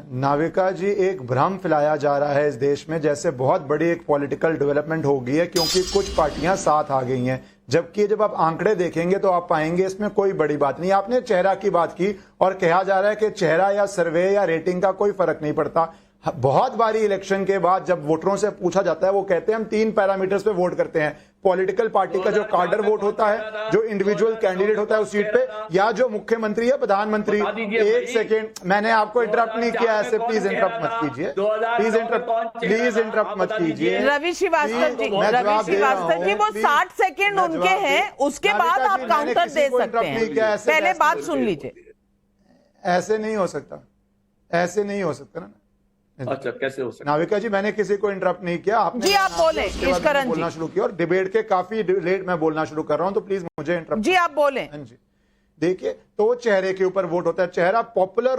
नाविका जी एक भ्रम फैलाया जा रहा है इस देश में, जैसे बहुत बड़ी एक पॉलिटिकल डेवलपमेंट हो गई है क्योंकि कुछ पार्टियां साथ आ गई हैं, जबकि जब आप आंकड़े देखेंगे तो आप पाएंगे इसमें कोई बड़ी बात नहीं। आपने चेहरा की बात की और कहा जा रहा है कि चेहरा या सर्वे या रेटिंग का कोई फर्क नहीं पड़ता। बहुत बारी इलेक्शन के बाद जब वोटरों से पूछा जाता है वो कहते हैं हम 3 पैरामीटर्स पे वोट करते हैं, पॉलिटिकल पार्टी का जो कार्डर वोट होता है, जो इंडिविजुअल कैंडिडेट होता है उस सीट पे, या जो मुख्यमंत्री या प्रधानमंत्री। एक सेकेंड, मैंने आपको इंटरप्ट नहीं किया ऐसे, प्लीज इंटरप्ट मत कीजिए, प्लीज इंटरप्ट मत कीजिए। रवि श्रीवास्तव जी, वो 60 सेकेंड उनके हैं, उसके बाद आप काउंटर दे सकते हैं, पहले बात सुन लीजिए। ऐसे नहीं हो सकता, ऐसे नहीं हो सकता ना। अच्छा, कैसे हो सकता? नाविका जी, मैंने किसी को इंटरप्ट नहीं किया, आपने जी आप बोले, बोलना शुरू किया और डिबेट के काफी लेट मैं बोलना शुरू कर रहा हूं, तो प्लीज मुझे इंटरप्ट। जी आप बोले। हाँ जी, देखिए, तो चेहरे के ऊपर वोट होता है। चेहरा पॉपुलर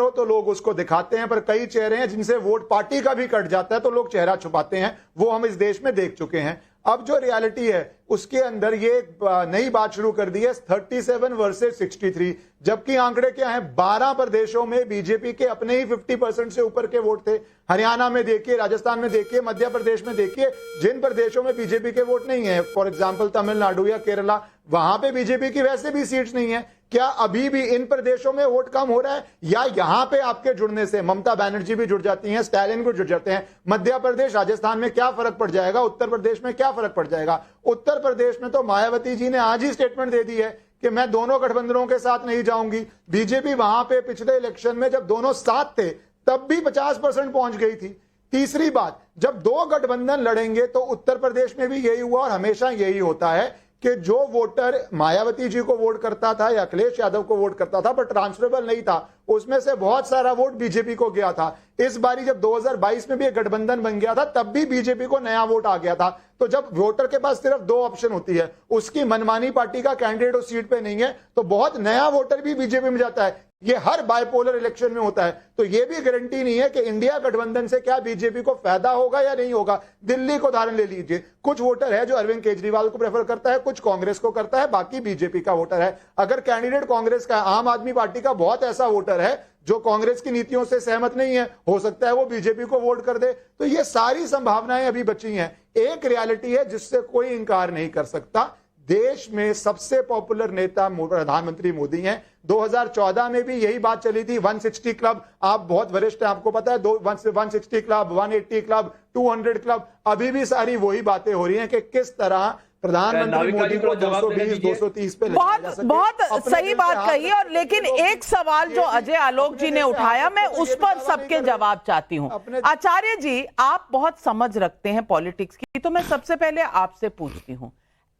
हो तो लोग उसको दिखाते हैं, पर कई चेहरे हैं जिनसे वोट पार्टी का भी कट जाता है तो लोग चेहरा छुपाते हैं, वो हम इस देश में देख चुके हैं। अब जो रियलिटी है उसके अंदर ये नई बात शुरू कर दी है 37 वर्सेस 63, जबकि आंकड़े क्या हैं? 12 प्रदेशों में बीजेपी के अपने ही 50% से ऊपर के वोट थे। हरियाणा में देखिए, राजस्थान में देखिए, मध्य प्रदेश में देखिए, जिन प्रदेशों में बीजेपी के वोट नहीं है, फॉर एग्जांपल तमिलनाडु या केरला, वहां पे बीजेपी की वैसे भी सीट्स नहीं है। क्या अभी भी इन प्रदेशों में वोट कम हो रहा है, या यहां पे आपके जुड़ने से ममता बनर्जी भी जुड़ जाती हैं, स्टैलिन भी जुड़ जाते हैं? मध्य प्रदेश, राजस्थान में क्या फर्क पड़ जाएगा? उत्तर प्रदेश में क्या फर्क पड़ जाएगा? उत्तर प्रदेश में तो मायावती जी ने आज ही स्टेटमेंट दे दी है कि मैं दोनों गठबंधनों के साथ नहीं जाऊंगी। बीजेपी वहां पे पिछले इलेक्शन में जब दोनों साथ थे तब भी 50% पहुंच गई थी। तीसरी बात, जब 2 गठबंधन लड़ेंगे तो उत्तर प्रदेश में भी यही हुआ और हमेशा यही होता है कि जो वोटर मायावती जी को वोट करता था या अखिलेश यादव को वोट करता था पर ट्रांसफरेबल नहीं था, उसमें से बहुत सारा वोट बीजेपी को गया था। इस बारी जब 2022 में भी एक गठबंधन बन गया था तब भी बीजेपी को नया वोट आ गया था। तो जब वोटर के पास सिर्फ 2 ऑप्शन होती है, उसकी मनमानी पार्टी का कैंडिडेट उस सीट पे नहीं है, तो बहुत नया वोटर भी बीजेपी में जाता है। ये हर बाइपोलर इलेक्शन में होता है। तो ये भी गारंटी नहीं है कि इंडिया गठबंधन से क्या बीजेपी को फायदा होगा या नहीं होगा। दिल्ली को उदाहरण ले लीजिए, कुछ वोटर है जो अरविंद केजरीवाल को प्रेफर करता है, कुछ कांग्रेस को करता है, बाकी बीजेपी का वोटर है। अगर कैंडिडेट कांग्रेस का, आम आदमी पार्टी का बहुत ऐसा वोटर है जो कांग्रेस की नीतियों से सहमत नहीं है, हो सकता है वो बीजेपी को वोट कर दे। तो ये सारी संभावनाएं अभी बची हैं। एक रियलिटी है जिससे कोई इंकार नहीं कर सकता, देश में सबसे पॉपुलर नेता प्रधानमंत्री मोदी हैं। 2014 में भी यही बात चली थी, 160 क्लब, आप बहुत वरिष्ठ हैं, आपको पता है, 160 क्लब, 180 क्लब, 200 क्लब, अभी भी सारी वही बातें हो रही हैं कि किस तरह प्रधानमंत्री मोदी को 220, 230 पे बहुत सही बात कही। और लेकिन एक सवाल जो अजय आलोक जी ने उठाया, मैं उस पर सबके जवाब चाहती हूं। आचार्य जी, आप बहुत समझ रखते हैं पॉलिटिक्स की, तो मैं सबसे पहले आपसे पूछती हूं,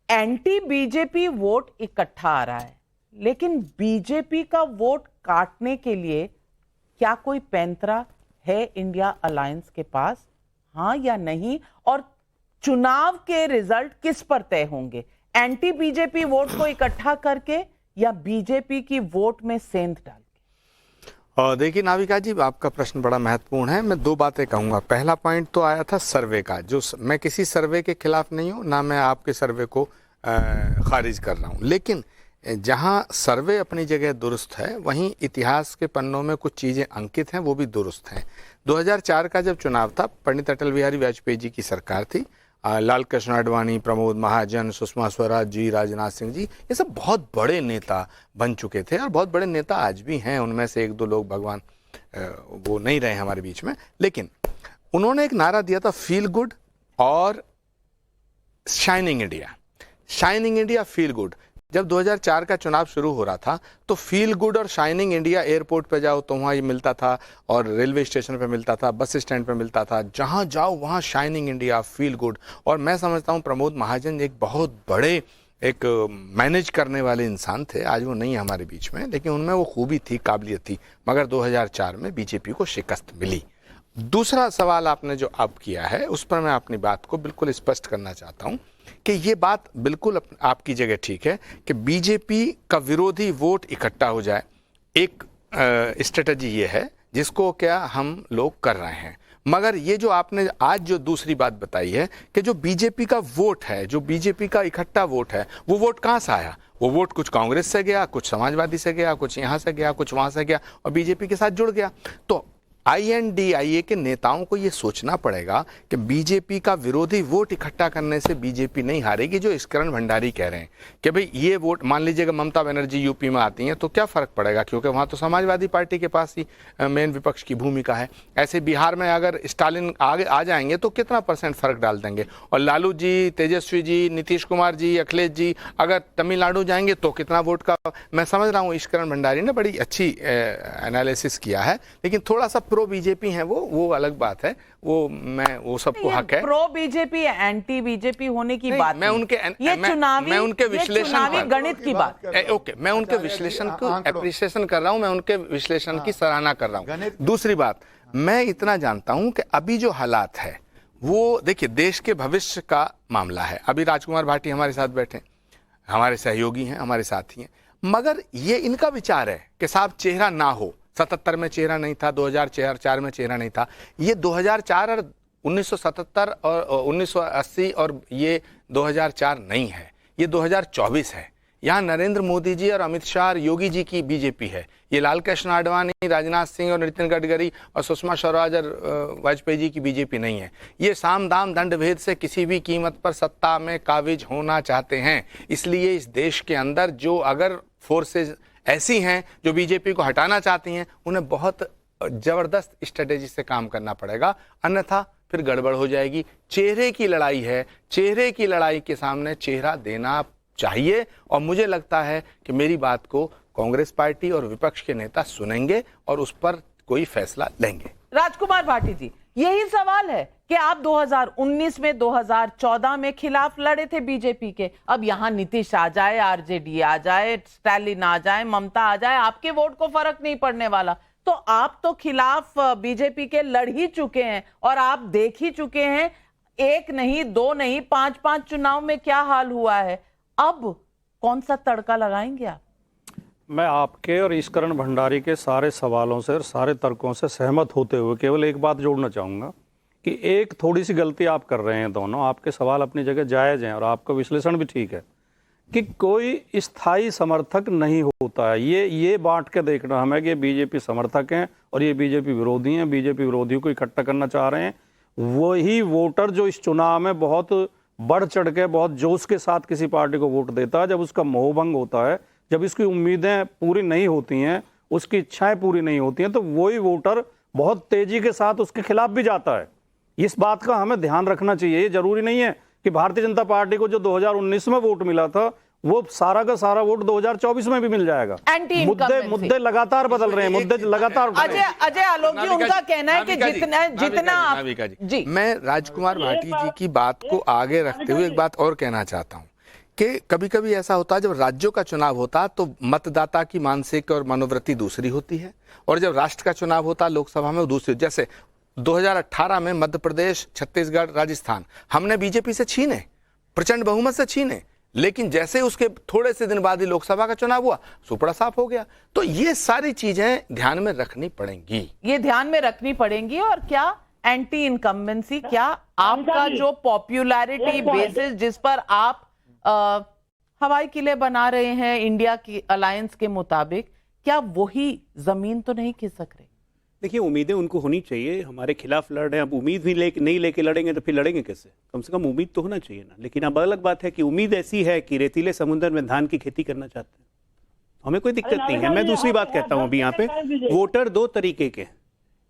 एंटी बीजेपी वोट इकट्ठा आ रहा है, लेकिन बीजेपी का वोट काटने के लिए क्या कोई पैंतरा है इंडिया अलायंस के पास, हां या नहीं? और चुनाव के रिजल्ट किस पर तय होंगे, एंटी बीजेपी वोट को इकट्ठा करके या बीजेपी की वोट में सेंध डाल के? और देखिए नाविका जी, आपका प्रश्न बड़ा महत्वपूर्ण है। मैं दो बातें कहूँगा। पहला पॉइंट तो आया था सर्वे का, जो मैं किसी सर्वे के खिलाफ नहीं हूँ, ना मैं आपके सर्वे को खारिज कर रहा हूँ, लेकिन जहाँ सर्वे अपनी जगह दुरुस्त है, वहीं इतिहास के पन्नों में कुछ चीज़ें अंकित हैं, वो भी दुरुस्त हैं। 2004 का जब चुनाव था, पंडित अटल बिहारी वाजपेयी जी की सरकार थी। लाल कृष्ण आडवाणी, प्रमोद महाजन, सुषमा स्वराज जी, राजनाथ सिंह जी, ये सब बहुत बड़े नेता बन चुके थे और बहुत बड़े नेता आज भी हैं। उनमें से एक दो लोग भगवान वो नहीं रहे हमारे बीच में, लेकिन उन्होंने एक नारा दिया था, फील गुड और shining India. Shining India, feel good. जब 2004 का चुनाव शुरू हो रहा था तो फील गुड और शाइनिंग इंडिया, एयरपोर्ट पे जाओ तो वहाँ ये मिलता था, और रेलवे स्टेशन पे मिलता था, बस स्टैंड पे मिलता था, जहाँ जाओ वहाँ शाइनिंग इंडिया, फील गुड। और मैं समझता हूँ प्रमोद महाजन एक बहुत बड़े एक मैनेज करने वाले इंसान थे। आज वो नहीं है हमारे बीच में, लेकिन उनमें वो खूबी थी, काबिलियत थी। मगर 2004 में बीजेपी को शिकस्त मिली। दूसरा सवाल आपने जो अब किया है, उस पर मैं अपनी बात को बिल्कुल स्पष्ट करना चाहता हूँ कि ये बात बिल्कुल आपकी जगह ठीक है कि बीजेपी का विरोधी वोट इकट्ठा हो जाए। एक स्ट्रेटजी ये है जिसको क्या हम लोग कर रहे हैं। मगर ये जो आपने आज जो दूसरी बात बताई है कि जो बीजेपी का वोट है, जो बीजेपी का इकट्ठा वोट है, वो वोट कहाँ से आया? वो वोट कुछ कांग्रेस से गया, कुछ समाजवादी से गया, कुछ यहाँ से गया, कुछ वहाँ से गया, और बीजेपी के साथ जुड़ गया। तो INDIA के नेताओं को ये सोचना पड़ेगा कि बीजेपी का विरोधी वोट इकट्ठा करने से बीजेपी नहीं हारेगी। जो इस्करण भंडारी कह रहे हैं कि भाई ये वोट, मान लीजिएगा ममता बनर्जी यूपी में आती हैं तो क्या फर्क पड़ेगा, क्योंकि वहाँ तो समाजवादी पार्टी के पास ही मेन विपक्ष की भूमिका है। ऐसे बिहार में अगर स्टालिन आगे आ जाएंगे तो कितना % फर्क डाल देंगे, और लालू जी, तेजस्वी जी, नीतीश कुमार जी, अखिलेश जी अगर तमिलनाडु जाएंगे तो कितना वोट का। मैं समझ रहा हूँ इस्करण भंडारी ने बड़ी अच्छी एनालिसिस किया है, लेकिन थोड़ा सा प्रो बीजेपी है वो अलग बात है। वो सबको हक है। प्रो बीजेपी एंटी बीजेपी होने की बात मैं उनके मैं उनके विश्लेषण गणित की बात ओके, मैं उनके विश्लेषण को एप्रिसिएशन कर रहा हूं, मैं उनके विश्लेषण की सराहना कर रहा हूं। दूसरी बात, मैं इतना जानता हूं कि अभी जो हालात है वो देखिए देश के भविष्य का मामला है। अभी राजकुमार भाटी हमारे साथ बैठे, हमारे सहयोगी हैं, हमारे साथी हैं, मगर ये इनका विचार है कि साहब चेहरा ना हो। 77 में चेहरा नहीं था, 2004 में चेहरा नहीं था। ये 2004 और 1977 और 1980 और ये 2004 नहीं है, ये 2024 है। यहाँ नरेंद्र मोदी जी और अमित शाह और योगी जी की बीजेपी है। ये लाल कृष्ण आडवाणी, राजनाथ सिंह और नितिन गडकरी और सुषमा स्वराज और वाजपेयी जी की बीजेपी नहीं है। ये साम दाम दंड भेद से किसी भी कीमत पर सत्ता में काबिज होना चाहते हैं। इसलिए इस देश के अंदर जो अगर फोर्सेज ऐसी हैं जो बीजेपी को हटाना चाहती हैं, उन्हें बहुत जबरदस्त स्ट्रेटेजी से काम करना पड़ेगा, अन्यथा फिर गड़बड़ हो जाएगी। चेहरे की लड़ाई है, चेहरे की लड़ाई के सामने चेहरा देना चाहिए, और मुझे लगता है कि मेरी बात को कांग्रेस पार्टी और विपक्ष के नेता सुनेंगे और उस पर कोई फैसला लेंगे। राजकुमार भाटी जी, यही सवाल है कि आप 2019 में, 2014 में खिलाफ लड़े थे बीजेपी के। अब यहां नीतीश आ जाए, आरजेडी आ जाए, स्टालिन आ जाए, ममता आ जाए, आपके वोट को फर्क नहीं पड़ने वाला। तो आप तो खिलाफ बीजेपी के लड़ ही चुके हैं और आप देख ही चुके हैं, एक नहीं, दो नहीं, 5 चुनाव में क्या हाल हुआ है। अब कौन सा तड़का लगाएंगे आप? मैं आपके और इस्करण भंडारी के सारे सवालों से और सारे तर्कों से सहमत होते हुए केवल एक बात जोड़ना चाहूँगा कि एक थोड़ी सी गलती आप कर रहे हैं दोनों। आपके सवाल अपनी जगह जायज़ हैं और आपका विश्लेषण भी ठीक है कि कोई स्थायी समर्थक नहीं होता है। ये बांट के देखना हमें कि बीजेपी समर्थक हैं और ये बीजेपी विरोधी हैं, बीजेपी विरोधियों को इकट्ठा करना चाह रहे हैं। वही वोटर जो इस चुनाव में बहुत बढ़ चढ़ के, बहुत जोश के साथ किसी पार्टी को वोट देता है, जब उसका मोहभंग होता है, जब इसकी उम्मीदें पूरी नहीं होती हैं, उसकी इच्छाएं पूरी नहीं होती हैं, तो वही वोटर बहुत तेजी के साथ उसके खिलाफ भी जाता है। इस बात का हमें ध्यान रखना चाहिए। ये जरूरी नहीं है कि भारतीय जनता पार्टी को जो 2019 में वोट मिला था वो सारा का सारा वोट 2024 में भी मिल जाएगा। मुद्दे लगातार बदल रहे हैं, मुद्दे लगातार। अजय आलोक जी, उनका कहना है कि जितना जी, मैं राजकुमार भाटी जी की बात को आगे रखते हुए एक बात और कहना चाहता हूँ कि कभी कभी ऐसा होता है, जब राज्यों का चुनाव होता है तो मतदाता की मानसिक और मनोवृत्ति दूसरी होती है, और जब राष्ट्र का चुनाव होता है लोकसभा में वो दूसरी। जैसे 2018 में मध्य प्रदेश, छत्तीसगढ़, राजस्थान हमने बीजेपी से छीने, प्रचंड बहुमत से छीने, लेकिन जैसे उसके थोड़े से दिन बाद ही लोकसभा का चुनाव हुआ, सुपड़ा साफ हो गया। तो ये सारी चीजें ध्यान में रखनी पड़ेंगी, ये ध्यान में रखनी पड़ेंगी। और क्या एंटी इनकम्बेंसी, क्या आपका जो पॉपुलैरिटी बेसिस जिस पर आप हवाई किले बना रहे हैं इंडिया की अलायंस के मुताबिक, क्या वही जमीन तो नहीं खिसक रही? देखिए, उम्मीदें उनको होनी चाहिए। हमारे खिलाफ लड़ रहे हैं, अब उम्मीद भी नहीं लेके लड़ेंगे तो फिर लड़ेंगे कैसे? कम से कम उम्मीद तो होना चाहिए ना। लेकिन अब अलग बात है कि उम्मीद ऐसी है कि रेतीले समुद्र में धान की खेती करना चाहते हैं, हमें कोई दिक्कत नहीं है। मैं दूसरी बात कहता हूं अभी यहाँ पे, वोटर दो तरीके के,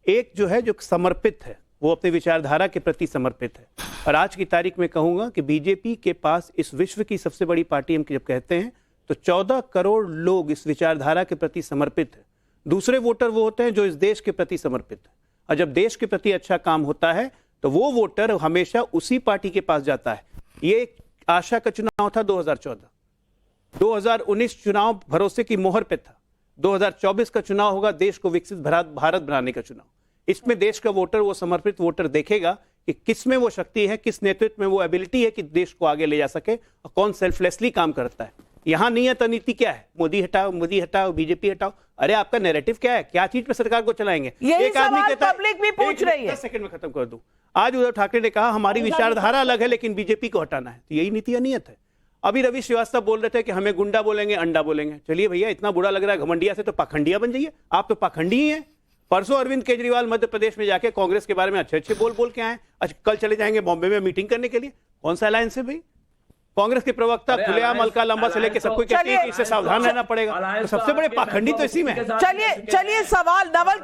एक जो है जो समर्पित है, वो अपने विचारधारा के प्रति समर्पित है। और आज की तारीख में कहूंगा कि बीजेपी के पास इस विश्व की सबसे बड़ी पार्टी हम जब कहते हैं तो 14 करोड़ लोग इस विचारधारा के प्रति समर्पित है। दूसरे वोटर वो होते हैं जो इस देश के प्रति समर्पित है, और जब देश के प्रति अच्छा काम होता है तो वो वोटर हमेशा उसी पार्टी के पास जाता है। ये आशा का चुनाव था 2014, 2019 चुनाव भरोसे की मोहर पे था, 2024 का चुनाव होगा देश को विकसित भारत बनाने का चुनाव। इसमें देश का वोटर, वो समर्पित वोटर देखेगा कि किस में वो शक्ति है, किस नेतृत्व में वो एबिलिटी है कि देश को आगे ले जा सके, और कौन सेल्फलेसली काम करता है। यहाँ नियत नीति क्या है? मोदी हटाओ, बीजेपी हटाओ। अरे आपका नैरेटिव क्या है? क्या चीज पे सरकार को चलाएंगे? एक आदमी कहता है, पब्लिक भी पूछ रही है। 10 सेकंड में खत्म कर दूं। आज उद्धव ठाकरे ने कहा हमारी विचारधारा अलग है लेकिन बीजेपी को हटाना है, तो यही नीति या नियत है। अभी रवि श्रीवास्तव बोल रहे थे कि हमें गुंडा बोलेंगे, अंडा बोलेंगे। चलिए भैया, इतना बुरा लग रहा है घमंडिया से, तो पाखंडिया बन जाइए। आप तो पाखंडी ही हैं। परसों अरविंद केजरीवाल मध्य प्रदेश में जाके कांग्रेस के बारे में अच्छे बोल के आए। आज कल चले जाएंगे बॉम्बे में मीटिंग करने के लिए। कौन सा अलायंस है भाई? कांग्रेस के प्रवक्ता खुलेआम अलका लंबा से लेके सबको कहते हैं कि इससे सावधान रहना पड़ेगा। तो सबसे बड़े पाखंडी तो इसी में है। चलिए सवाल नवल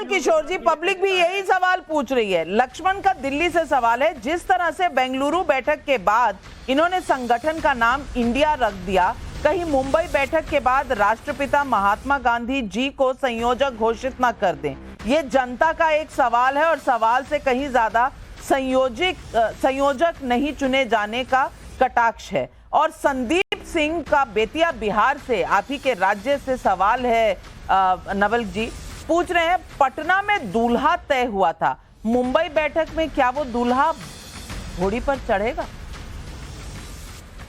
किशोर जी, पब्लिक भी यही सवाल पूछ रही है। लक्ष्मण का दिल्ली से सवाल है, जिस तरह से बेंगलुरु बैठक के बाद इन्होंने संगठन का नाम इंडिया रख दिया, कहीं मुंबई बैठक के बाद राष्ट्रपिता महात्मा गांधी जी को संयोजक घोषित न कर दें? ये जनता का एक सवाल है, और सवाल से कहीं ज्यादा संयोजक नहीं चुने जाने का कटाक्ष है। और संदीप सिंह का बेतिया बिहार से, आप ही के राज्य से सवाल है। नवल जी पूछ रहे हैं, पटना में दूल्हा तय हुआ था, मुंबई बैठक में क्या वो दूल्हा घोड़ी पर चढ़ेगा?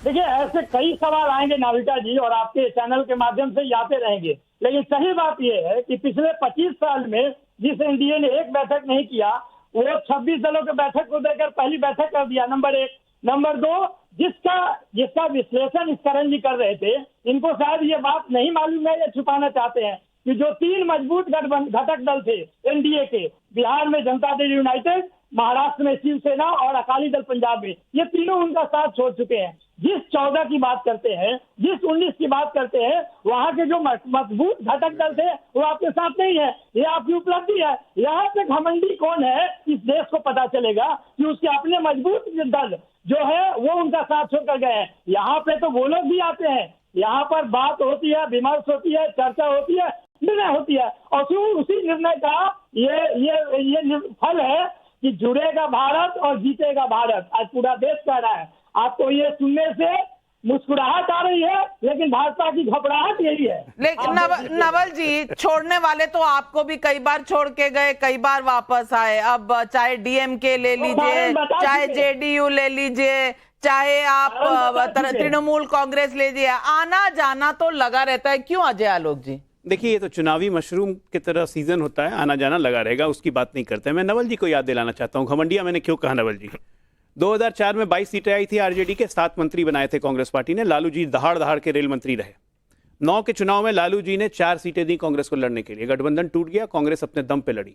देखिए, ऐसे कई सवाल आएंगे नाविका जी, और आपके चैनल के माध्यम से आते रहेंगे। लेकिन सही बात यह है कि पिछले 25 साल में जिस एनडीए ने एक बैठक नहीं किया, वो 26 दलों के बैठक को देकर पहली बैठक कर दिया, नंबर 1। नंबर 2, जिसका विश्लेषण इस करण जी कर रहे थे, इनको शायद ये बात नहीं मालूम है या छुपाना चाहते हैं कि जो 3 मजबूत घटक दल थे एनडीए के, बिहार में जनता दल यूनाइटेड, महाराष्ट्र में शिवसेना और अकाली दल पंजाब में, ये तीनों उनका साथ छोड़ चुके हैं। जिस 14 की बात करते हैं, जिस 19 की बात करते हैं, वहाँ के जो मजबूत घटक दल थे वो आपके साथ नहीं है। ये आपकी उपलब्धि है। यहाँ पे घमंडी कौन है इस देश को पता चलेगा कि उसके अपने मजबूत दल जो है वो उनका साथ छोड़कर गए हैं। यहाँ पे तो वो लोग भी आते हैं, यहाँ पर बात होती है, विमर्श होती है, चर्चा होती है, निर्णय होती है, और उसी निर्णय का ये फल है कि जुड़ेगा भारत और जीतेगा भारत। आज पूरा देश कह रहा है। आपको ये सुनने से मुस्कुराहट आ रही है, लेकिन भाजपा की घबराहट यही है। लेकिन नवल जी, छोड़ने वाले तो आपको भी कई बार छोड़ के गए, कई बार वापस आए। अब चाहे डीएमके ले लीजिए, चाहे जेडीयू ले लीजिए, चाहे आप तृणमूल कांग्रेस ले लीजिए, आना जाना तो लगा रहता है। क्यों अजय आलोक जी? देखिए, ये तो चुनावी मशरूम की तरह सीजन होता है, आना जाना लगा रहेगा, उसकी बात नहीं करते। मैं नवल जी को याद दिलाना चाहता हूँ, घमंडिया मैंने क्यों कहा नवल जी। 2004 में 22 सीटें आई थी आरजेडी के, 7 मंत्री बनाए थे कांग्रेस पार्टी ने। लालू जी दहाड़ के रेल मंत्री रहे। 9 के चुनाव में लालू जी ने 4 सीटें दी कांग्रेस को लड़ने के लिए। गठबंधन टूट गया, कांग्रेस अपने दम पे लड़ी।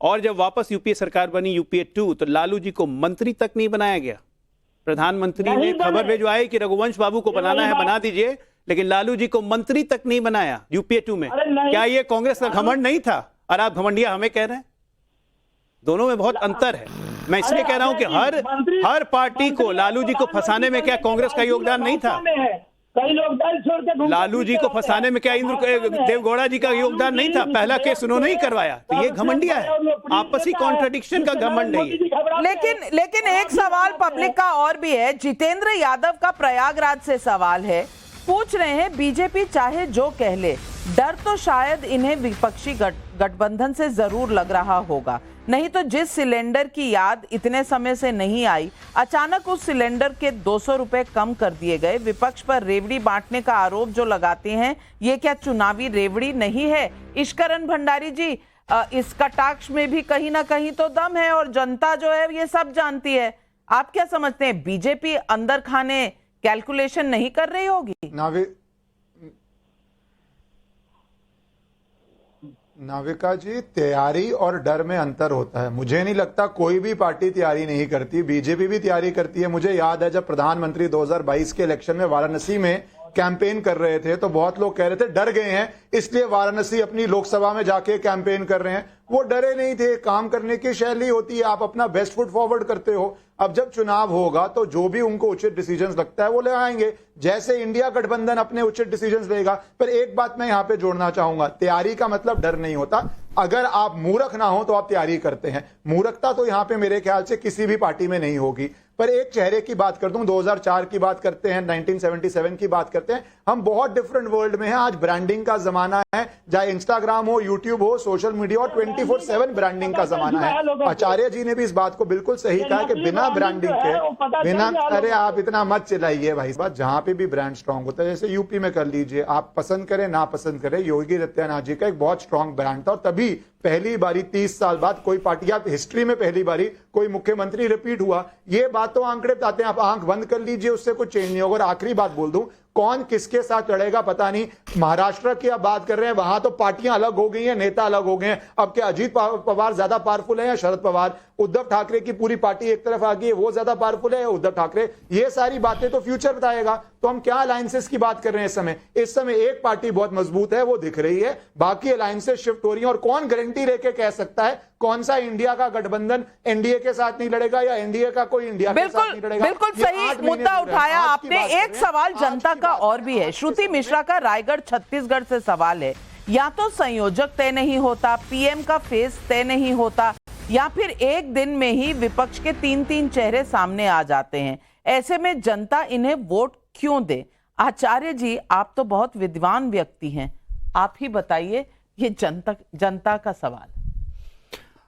और जब वापस यूपीए सरकार बनी, यूपीए 2, तो लालू जी को मंत्री तक नहीं बनाया गया। प्रधानमंत्री ने खबर भिजवाई कि रघुवंश बाबू को बनाना है, बना दीजिए, लेकिन लालू जी को मंत्री तक नहीं बनाया यूपीए 2 में। क्या ये कांग्रेस का घमंड नहीं था? और आप घमंडिया हमें कह रहे हैं। दोनों में बहुत अंतर है। मैं इसलिए कह रहा हूं कि हर पार्टी को लालू जी को फंसाने में क्या कांग्रेस का योगदान नहीं था? कई लोग दल छोड़ के लालू जी को फंसाने में क्या इंद्र देवगौड़ा जी का योगदान नहीं था? पहला केस उन्होंने ही करवाया। तो ये घमंडिया है, आपसी कॉन्ट्रडिक्शन का घमंड नहीं है। लेकिन एक सवाल पब्लिक का और भी है। जितेंद्र यादव का प्रयागराज से सवाल है, पूछ रहे हैं, बीजेपी चाहे जो कह ले, डर तो शायद इन्हें विपक्षी गठबंधन से जरूर लग रहा होगा, नहीं तो जिस सिलेंडर की याद इतने समय से नहीं आई, अचानक उस सिलेंडर के 200 रुपए कम कर दिए गए। विपक्ष पर रेवड़ी बांटने का आरोप जो लगाते हैं, ये क्या चुनावी रेवड़ी नहीं है? ईश्वरन भंडारी जी, इस कटाक्ष में भी कहीं ना कहीं तो दम है और जनता जो है ये सब जानती है। आप क्या समझते हैं, बीजेपी अंदर खाने कैलकुलेशन नहीं कर रही होगी? नाविका जी, तैयारी और डर में अंतर होता है। मुझे नहीं लगता कोई भी पार्टी तैयारी नहीं करती, बीजेपी भी तैयारी करती है। मुझे याद है जब प्रधानमंत्री 2022 के इलेक्शन में वाराणसी में कैंपेन कर रहे थे तो बहुत लोग कह रहे थे डर गए हैं इसलिए वाराणसी अपनी लोकसभा में जाके कैंपेन कर रहे हैं। वो डरे नहीं थे। काम करने की शैली होती है, आप अपना बेस्ट फुट फॉरवर्ड करते हो। अब जब चुनाव होगा तो जो भी उनको उचित डिसीजंस लगता है वो ले आएंगे, जैसे इंडिया गठबंधन अपने उचित डिसीजंस लेगा। पर एक बात मैं यहां पे जोड़ना चाहूंगा, तैयारी का मतलब डर नहीं होता। अगर आप मूर्ख ना हो तो आप तैयारी करते हैं। मूर्खता तो यहां पे मेरे ख्याल से किसी भी पार्टी में नहीं होगी। पर एक चेहरे की बात कर दूं, 2004 की बात करते हैं, 1977 की बात करते हैं, हम बहुत डिफरेंट वर्ल्ड में हैं। आज ब्रांडिंग का जमाना है, चाहे इंस्टाग्राम हो, यूट्यूब हो, सोशल मीडिया हो, 24/7 ब्रांडिंग का जमाना है। आचार्य जी ने भी इस बात को बिल्कुल सही कहा कि बिना ब्रांडिंग के, बिना, अरे आप इतना मत चिल्लाइए भाई। बात जहां पे भी ब्रांड स्ट्रांग होता है, जैसे यूपी में कर लीजिए, आप पसंद करें ना पसंद करें, योगी आदित्यनाथ जी का एक बहुत स्ट्रांग ब्रांड था और तभी पहली बारी 30 साल बाद कोई पार्टी, आप हिस्ट्री में पहली बारी कोई मुख्यमंत्री रिपीट हुआ। ये बात तो आंकड़े बताते हैं, आप आंख बंद कर लीजिए, उससे कुछ चेंज नहीं होगा। और आखिरी बात बोल दूं, कौन किसके साथ लड़ेगा पता नहीं। महाराष्ट्र की आप बात कर रहे हैं, वहां तो पार्टियां अलग हो गई हैं, नेता अलग हो गए हैं। अब क्या अजीत पवार ज्यादा पावरफुल है या शरद पवार? उद्धव ठाकरे की पूरी पार्टी एक तरफ आ गई है, वो ज्यादा पावरफुल है या उद्धव ठाकरे? ये सारी बातें तो फ्यूचर बताएगा। तो हम क्या अलायंसेस की बात कर रहे हैं इस समय? इस समय एक पार्टी बहुत मजबूत है, वो दिख रही है, बाकी अलायंसेस शिफ्ट हो रही हैं। और कौन गारंटी लेके कह सकता है कौन सा इंडिया का गठबंधन एनडीए के साथ नहीं लड़ेगा या एनडीए का कोई इंडिया के साथ नहीं लड़ेगा? बिल्कुल सही मुद्दा उठाया आपने। एक सवाल जनता का और भी है। श्रुति मिश्रा का रायगढ़ छत्तीसगढ़ से सवाल है, या तो संयोजक तय नहीं होता, पीएम का फेस तय नहीं होता, या फिर एक दिन में ही विपक्ष के 3-3 चेहरे सामने आ जाते हैं। ऐसे में जनता इन्हें वोट क्यों दे? आचार्य जी, आप तो बहुत विद्वान व्यक्ति हैं, आप ही बताइए, ये जनता का सवाल।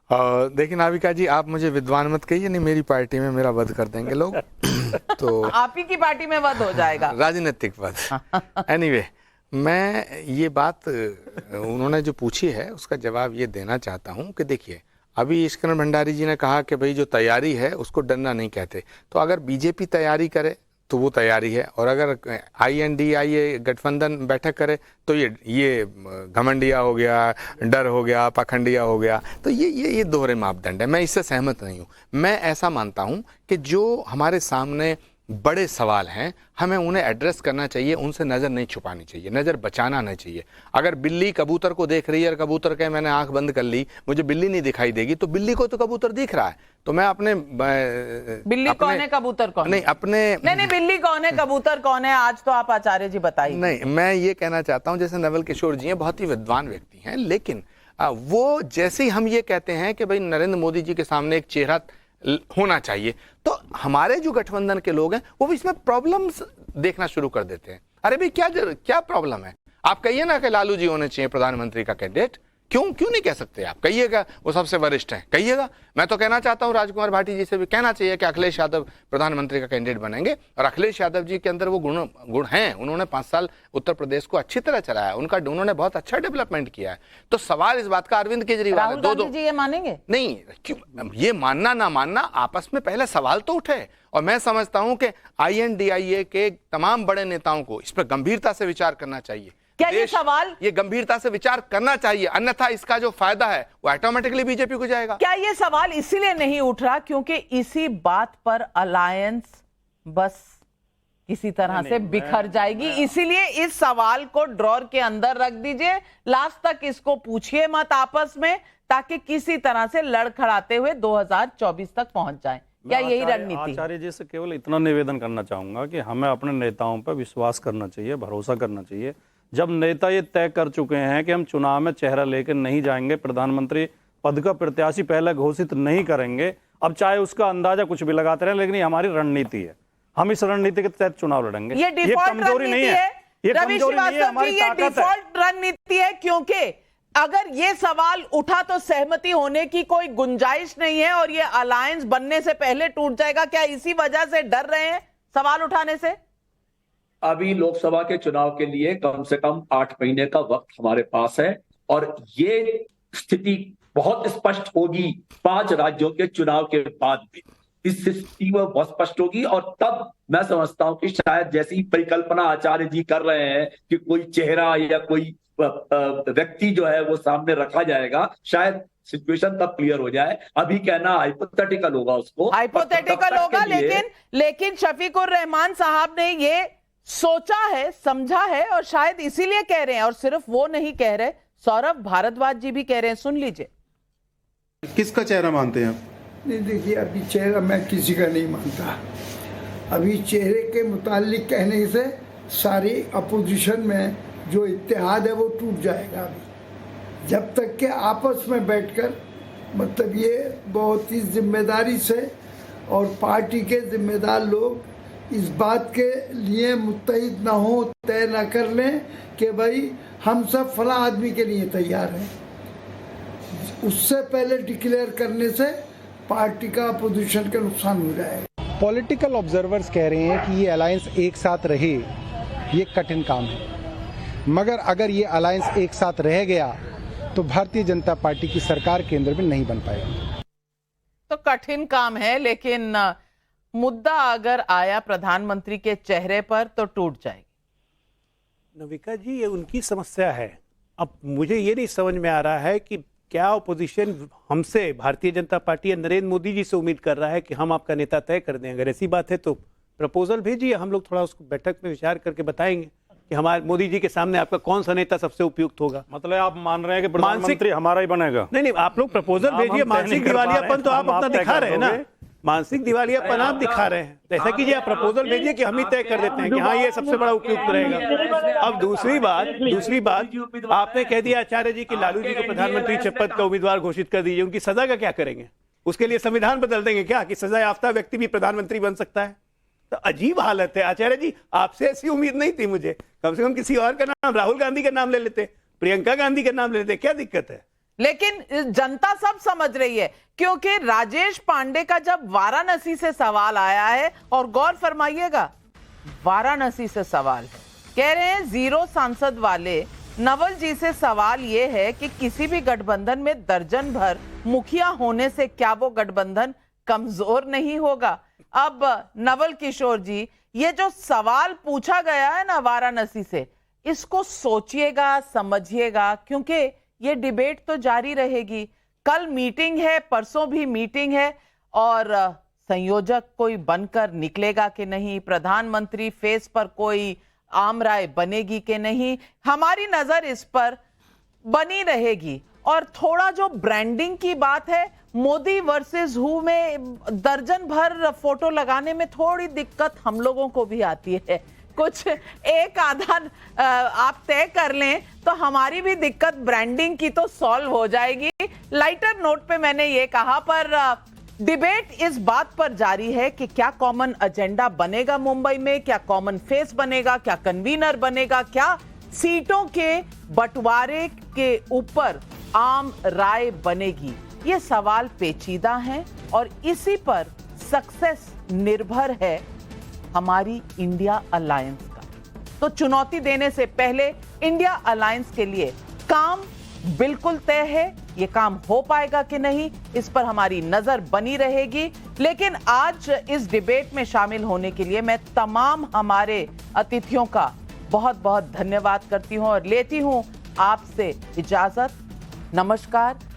देखिए नाविका जी, आप मुझे विद्वान मत कहिए, नहीं मेरी पार्टी में मेरा वध कर देंगे लोग। तो आप ही की पार्टी में वध हो जाएगा, राजनीतिक वध। एनीवे, मैं ये बात उन्होंने जो पूछी है उसका जवाब ये देना चाहता हूँ कि देखिए, अभी ईश्वरन भंडारी जी ने कहा कि भाई जो तैयारी है उसको डरना नहीं कहते। तो अगर बीजेपी तैयारी करे तो वो तैयारी है, और अगर INDIA गठबंधन बैठक करे तो ये घमंडिया हो गया, डर हो गया, पाखंडिया हो गया। तो ये दोहरे मापदंड है, मैं इससे सहमत नहीं हूँ। मैं ऐसा मानता हूँ कि जो हमारे सामने बड़े सवाल हैं हमें उन्हें एड्रेस करना चाहिए, उनसे नज़र नहीं छुपानी चाहिए, नज़र बचाना नहीं चाहिए। अगर बिल्ली कबूतर को देख रही है और कबूतर कहे मैंने आंख बंद कर ली, मुझे बिल्ली नहीं दिखाई देगी, तो बिल्ली को तो कबूतर दिख रहा है। तो मैं अपने बिल्ली कौन है कबूतर कौन नहीं अपने नहीं बिल्ली कौन है कबूतर कौन है, आज तो आप आचार्य जी बताइए। नहीं, मैं ये कहना चाहता हूँ, जैसे नवल किशोर जी हैं, बहुत ही विद्वान व्यक्ति हैं, लेकिन वो जैसे ही हम ये कहते हैं कि भाई नरेंद्र मोदी जी के सामने एक चेहरा होना चाहिए, तो हमारे जो गठबंधन के लोग हैं वो भी इसमें प्रॉब्लम्स देखना शुरू कर देते हैं। अरे भाई क्या प्रॉब्लम है? आप कहिए ना कि लालू जी होने चाहिए प्रधानमंत्री का कैंडिडेट, क्यों नहीं कह सकते? आप कहिएगा, वो सबसे वरिष्ठ हैं, कहिएगा। मैं तो कहना चाहता हूं राजकुमार भाटी जी से भी कहना चाहिए कि अखिलेश यादव प्रधानमंत्री का कैंडिडेट बनेंगे। और अखिलेश यादव जी के अंदर वो गुण हैं, उन्होंने 5 साल उत्तर प्रदेश को अच्छी तरह चलाया, उन्होंने बहुत अच्छा डेवलपमेंट किया है। तो सवाल इस बात का अरविंद केजरीवाल है, दो जी ये मानेंगे नहीं, ये मानना ना मानना आपस में पहले सवाल तो उठे। और मैं समझता हूं कि INDIA के तमाम बड़े नेताओं को इस पर गंभीरता से विचार करना चाहिए। क्या ये सवाल, ये गंभीरता से विचार करना चाहिए, अन्यथा इसका जो फायदा है वो ऑटोमेटिकली बीजेपी को जाएगा। क्या ये सवाल इसीलिए नहीं उठ रहा क्योंकि इसी बात पर अलायंस बस किसी तरह से बिखर जाएगी, इसीलिए इस सवाल को ड्रॉर के अंदर रख दीजिए, लास्ट तक इसको पूछिए मत आपस में, ताकि किसी तरह से लड़खड़ाते हुए 2024 तक पहुंच जाए। क्या यही रणनीति? आचार्य जी से केवल इतना निवेदन करना चाहूंगा कि हमें अपने नेताओं पर विश्वास करना चाहिए, भरोसा करना चाहिए। जब नेता ये तय कर चुके हैं कि हम चुनाव में चेहरा लेकर नहीं जाएंगे, प्रधानमंत्री पद का प्रत्याशी पहले घोषित नहीं करेंगे, अब चाहे उसका अंदाजा कुछ भी लगाते रहे, लेकिन ये हमारी रणनीति है, हम इस रणनीति के तहत चुनाव लड़ेंगे। ये कमजोरी नहीं है, ये कमजोरी नहीं है, हमारी ताकत है। डिफॉल्ट रणनीति है, क्योंकि अगर ये सवाल उठा तो सहमति होने की कोई गुंजाइश नहीं है और ये अलायंस बनने से पहले टूट जाएगा, क्या इसी वजह से डर रहे हैं सवाल उठाने से? अभी लोकसभा के चुनाव के लिए कम से कम 8 महीने का वक्त हमारे पास है और ये स्थिति बहुत स्पष्ट होगी 5 राज्यों के चुनाव के बाद भी। इस स्थिति में बहुत स्पष्ट होगी और तब मैं समझता हूं कि शायद जैसी परिकल्पना आचार्य जी कर रहे हैं कि कोई चेहरा या कोई व्यक्ति जो है वो सामने रखा जाएगा, शायद सिचुएशन तब क्लियर हो जाए। अभी कहना हाइपोथेटिकल होगा, उसको हाइपोथेटिकल होगा, लेकिन शफीकुर रहमान साहब ने ये सोचा है, समझा है और शायद इसीलिए कह रहे हैं। और सिर्फ वो नहीं कह रहे, सौरभ भारद्वाज जी भी कह रहे हैं, सुन लीजिए। किसका चेहरा मानते हैं आप? नहीं, देखिए अभी चेहरा मैं किसी का नहीं मानता। अभी चेहरे के मुतालिक कहने से सारी अपोजिशन में जो इत्तेहाद है वो टूट जाएगा। अभी जब तक के आपस में बैठकर मतलब ये बहुत ही जिम्मेदारी से और पार्टी के जिम्मेदार लोग इस बात के लिए मुत्तहिद ना हो, तय ना कर लें कि भाई हम सब फला आदमी के लिए तैयार हैं। उससे पहले डिक्लेयर करने से पार्टी का अपोजिशन का नुकसान हो जाएगा। पॉलिटिकल ऑब्जर्वर्स कह रहे हैं कि ये अलायंस एक साथ रहे, ये कठिन काम है, मगर अगर ये अलायंस एक साथ रह गया तो भारतीय जनता पार्टी की सरकार केंद्र में नहीं बन पाएगी। तो कठिन काम है, लेकिन मुद्दा अगर आया प्रधानमंत्री के चेहरे पर तो टूट जाएगी। नविका जी, ये उनकी समस्या है। अब मुझे ये नहीं समझ में आ रहा है कि क्या ऑपोजिशन हमसे, भारतीय जनता पार्टी या नरेंद्र मोदी जी से उम्मीद कर रहा है कि हम आपका नेता तय कर दें। अगर ऐसी बात है तो प्रपोजल भेजिए, हम लोग थोड़ा उसको बैठक में विचार करके बताएंगे कि हमारे मोदी जी के सामने आपका कौन सा नेता सबसे उपयुक्त होगा। मतलब आप मान रहे हैं कि प्रधानमंत्री हमारा ही बनेगा? नहीं, आप लोग प्रपोजल भेजिए। मानसिक दिवालियापन तो आप अपना दिखा रहे हैं ना, मानसिक दिवालियापन आप दिखा रहे हैं। तो ऐसा कीजिए, आप प्रपोजल भेजिए कि हम ही तय कर देते हैं कि हाँ ये सबसे बड़ा उपयुक्त रहेगा। अब दूसरी बात आपने कह दिया आचार्य जी कि लालू जी को प्रधानमंत्री पद का उम्मीदवार घोषित कर दीजिए। उनकी सजा का क्या करेंगे? उसके लिए संविधान बदल देंगे क्या कि सजा याफ्ता व्यक्ति भी प्रधानमंत्री बन सकता है? तो अजीब हालत है आचार्य जी, आपसे ऐसी उम्मीद नहीं थी मुझे। कम से कम किसी और का नाम, राहुल गांधी का नाम ले लेते, प्रियंका गांधी का नाम ले लेते, क्या दिक्कत है? लेकिन जनता सब समझ रही है, क्योंकि राजेश पांडे का जब वाराणसी से सवाल आया है, और गौर फरमाइएगा वाराणसी से सवाल कह रहे हैं जीरो सांसद वाले नवल जी से सवाल यह है कि किसी भी गठबंधन में दर्जन भर मुखिया होने से क्या वो गठबंधन कमजोर नहीं होगा? अब नवल किशोर जी, ये जो सवाल पूछा गया है ना वाराणसी से, इसको सोचिएगा, समझिएगा, क्योंकि ये डिबेट तो जारी रहेगी। कल मीटिंग है, परसों भी मीटिंग है, और संयोजक कोई बनकर निकलेगा कि नहीं, प्रधानमंत्री फेस पर कोई आम राय बनेगी कि नहीं, हमारी नजर इस पर बनी रहेगी। और थोड़ा जो ब्रांडिंग की बात है, मोदी वर्सेस हु में दर्जन भर फोटो लगाने में थोड़ी दिक्कत हम लोगों को भी आती है। कुछ एक आधा आप तय कर लें तो हमारी भी दिक्कत ब्रांडिंग की तो सॉल्व हो जाएगी। लाइटर नोट पे मैंने ये कहा, पर डिबेट इस बात पर जारी है कि क्या कॉमन एजेंडा बनेगा मुंबई में, क्या कॉमन फेस बनेगा, क्या कन्वीनर बनेगा, क्या सीटों के बंटवारे के ऊपर आम राय बनेगी। ये सवाल पेचीदा हैं और इसी पर सक्सेस निर्भर है हमारी इंडिया अलायंस का। तो चुनौती देने से पहले इंडिया अलायंस के लिए काम बिल्कुल तय है। ये काम हो पाएगा कि नहीं, इस पर हमारी नजर बनी रहेगी। लेकिन आज इस डिबेट में शामिल होने के लिए मैं तमाम हमारे अतिथियों का बहुत बहुत धन्यवाद करती हूं और लेती हूं आपसे इजाजत। नमस्कार।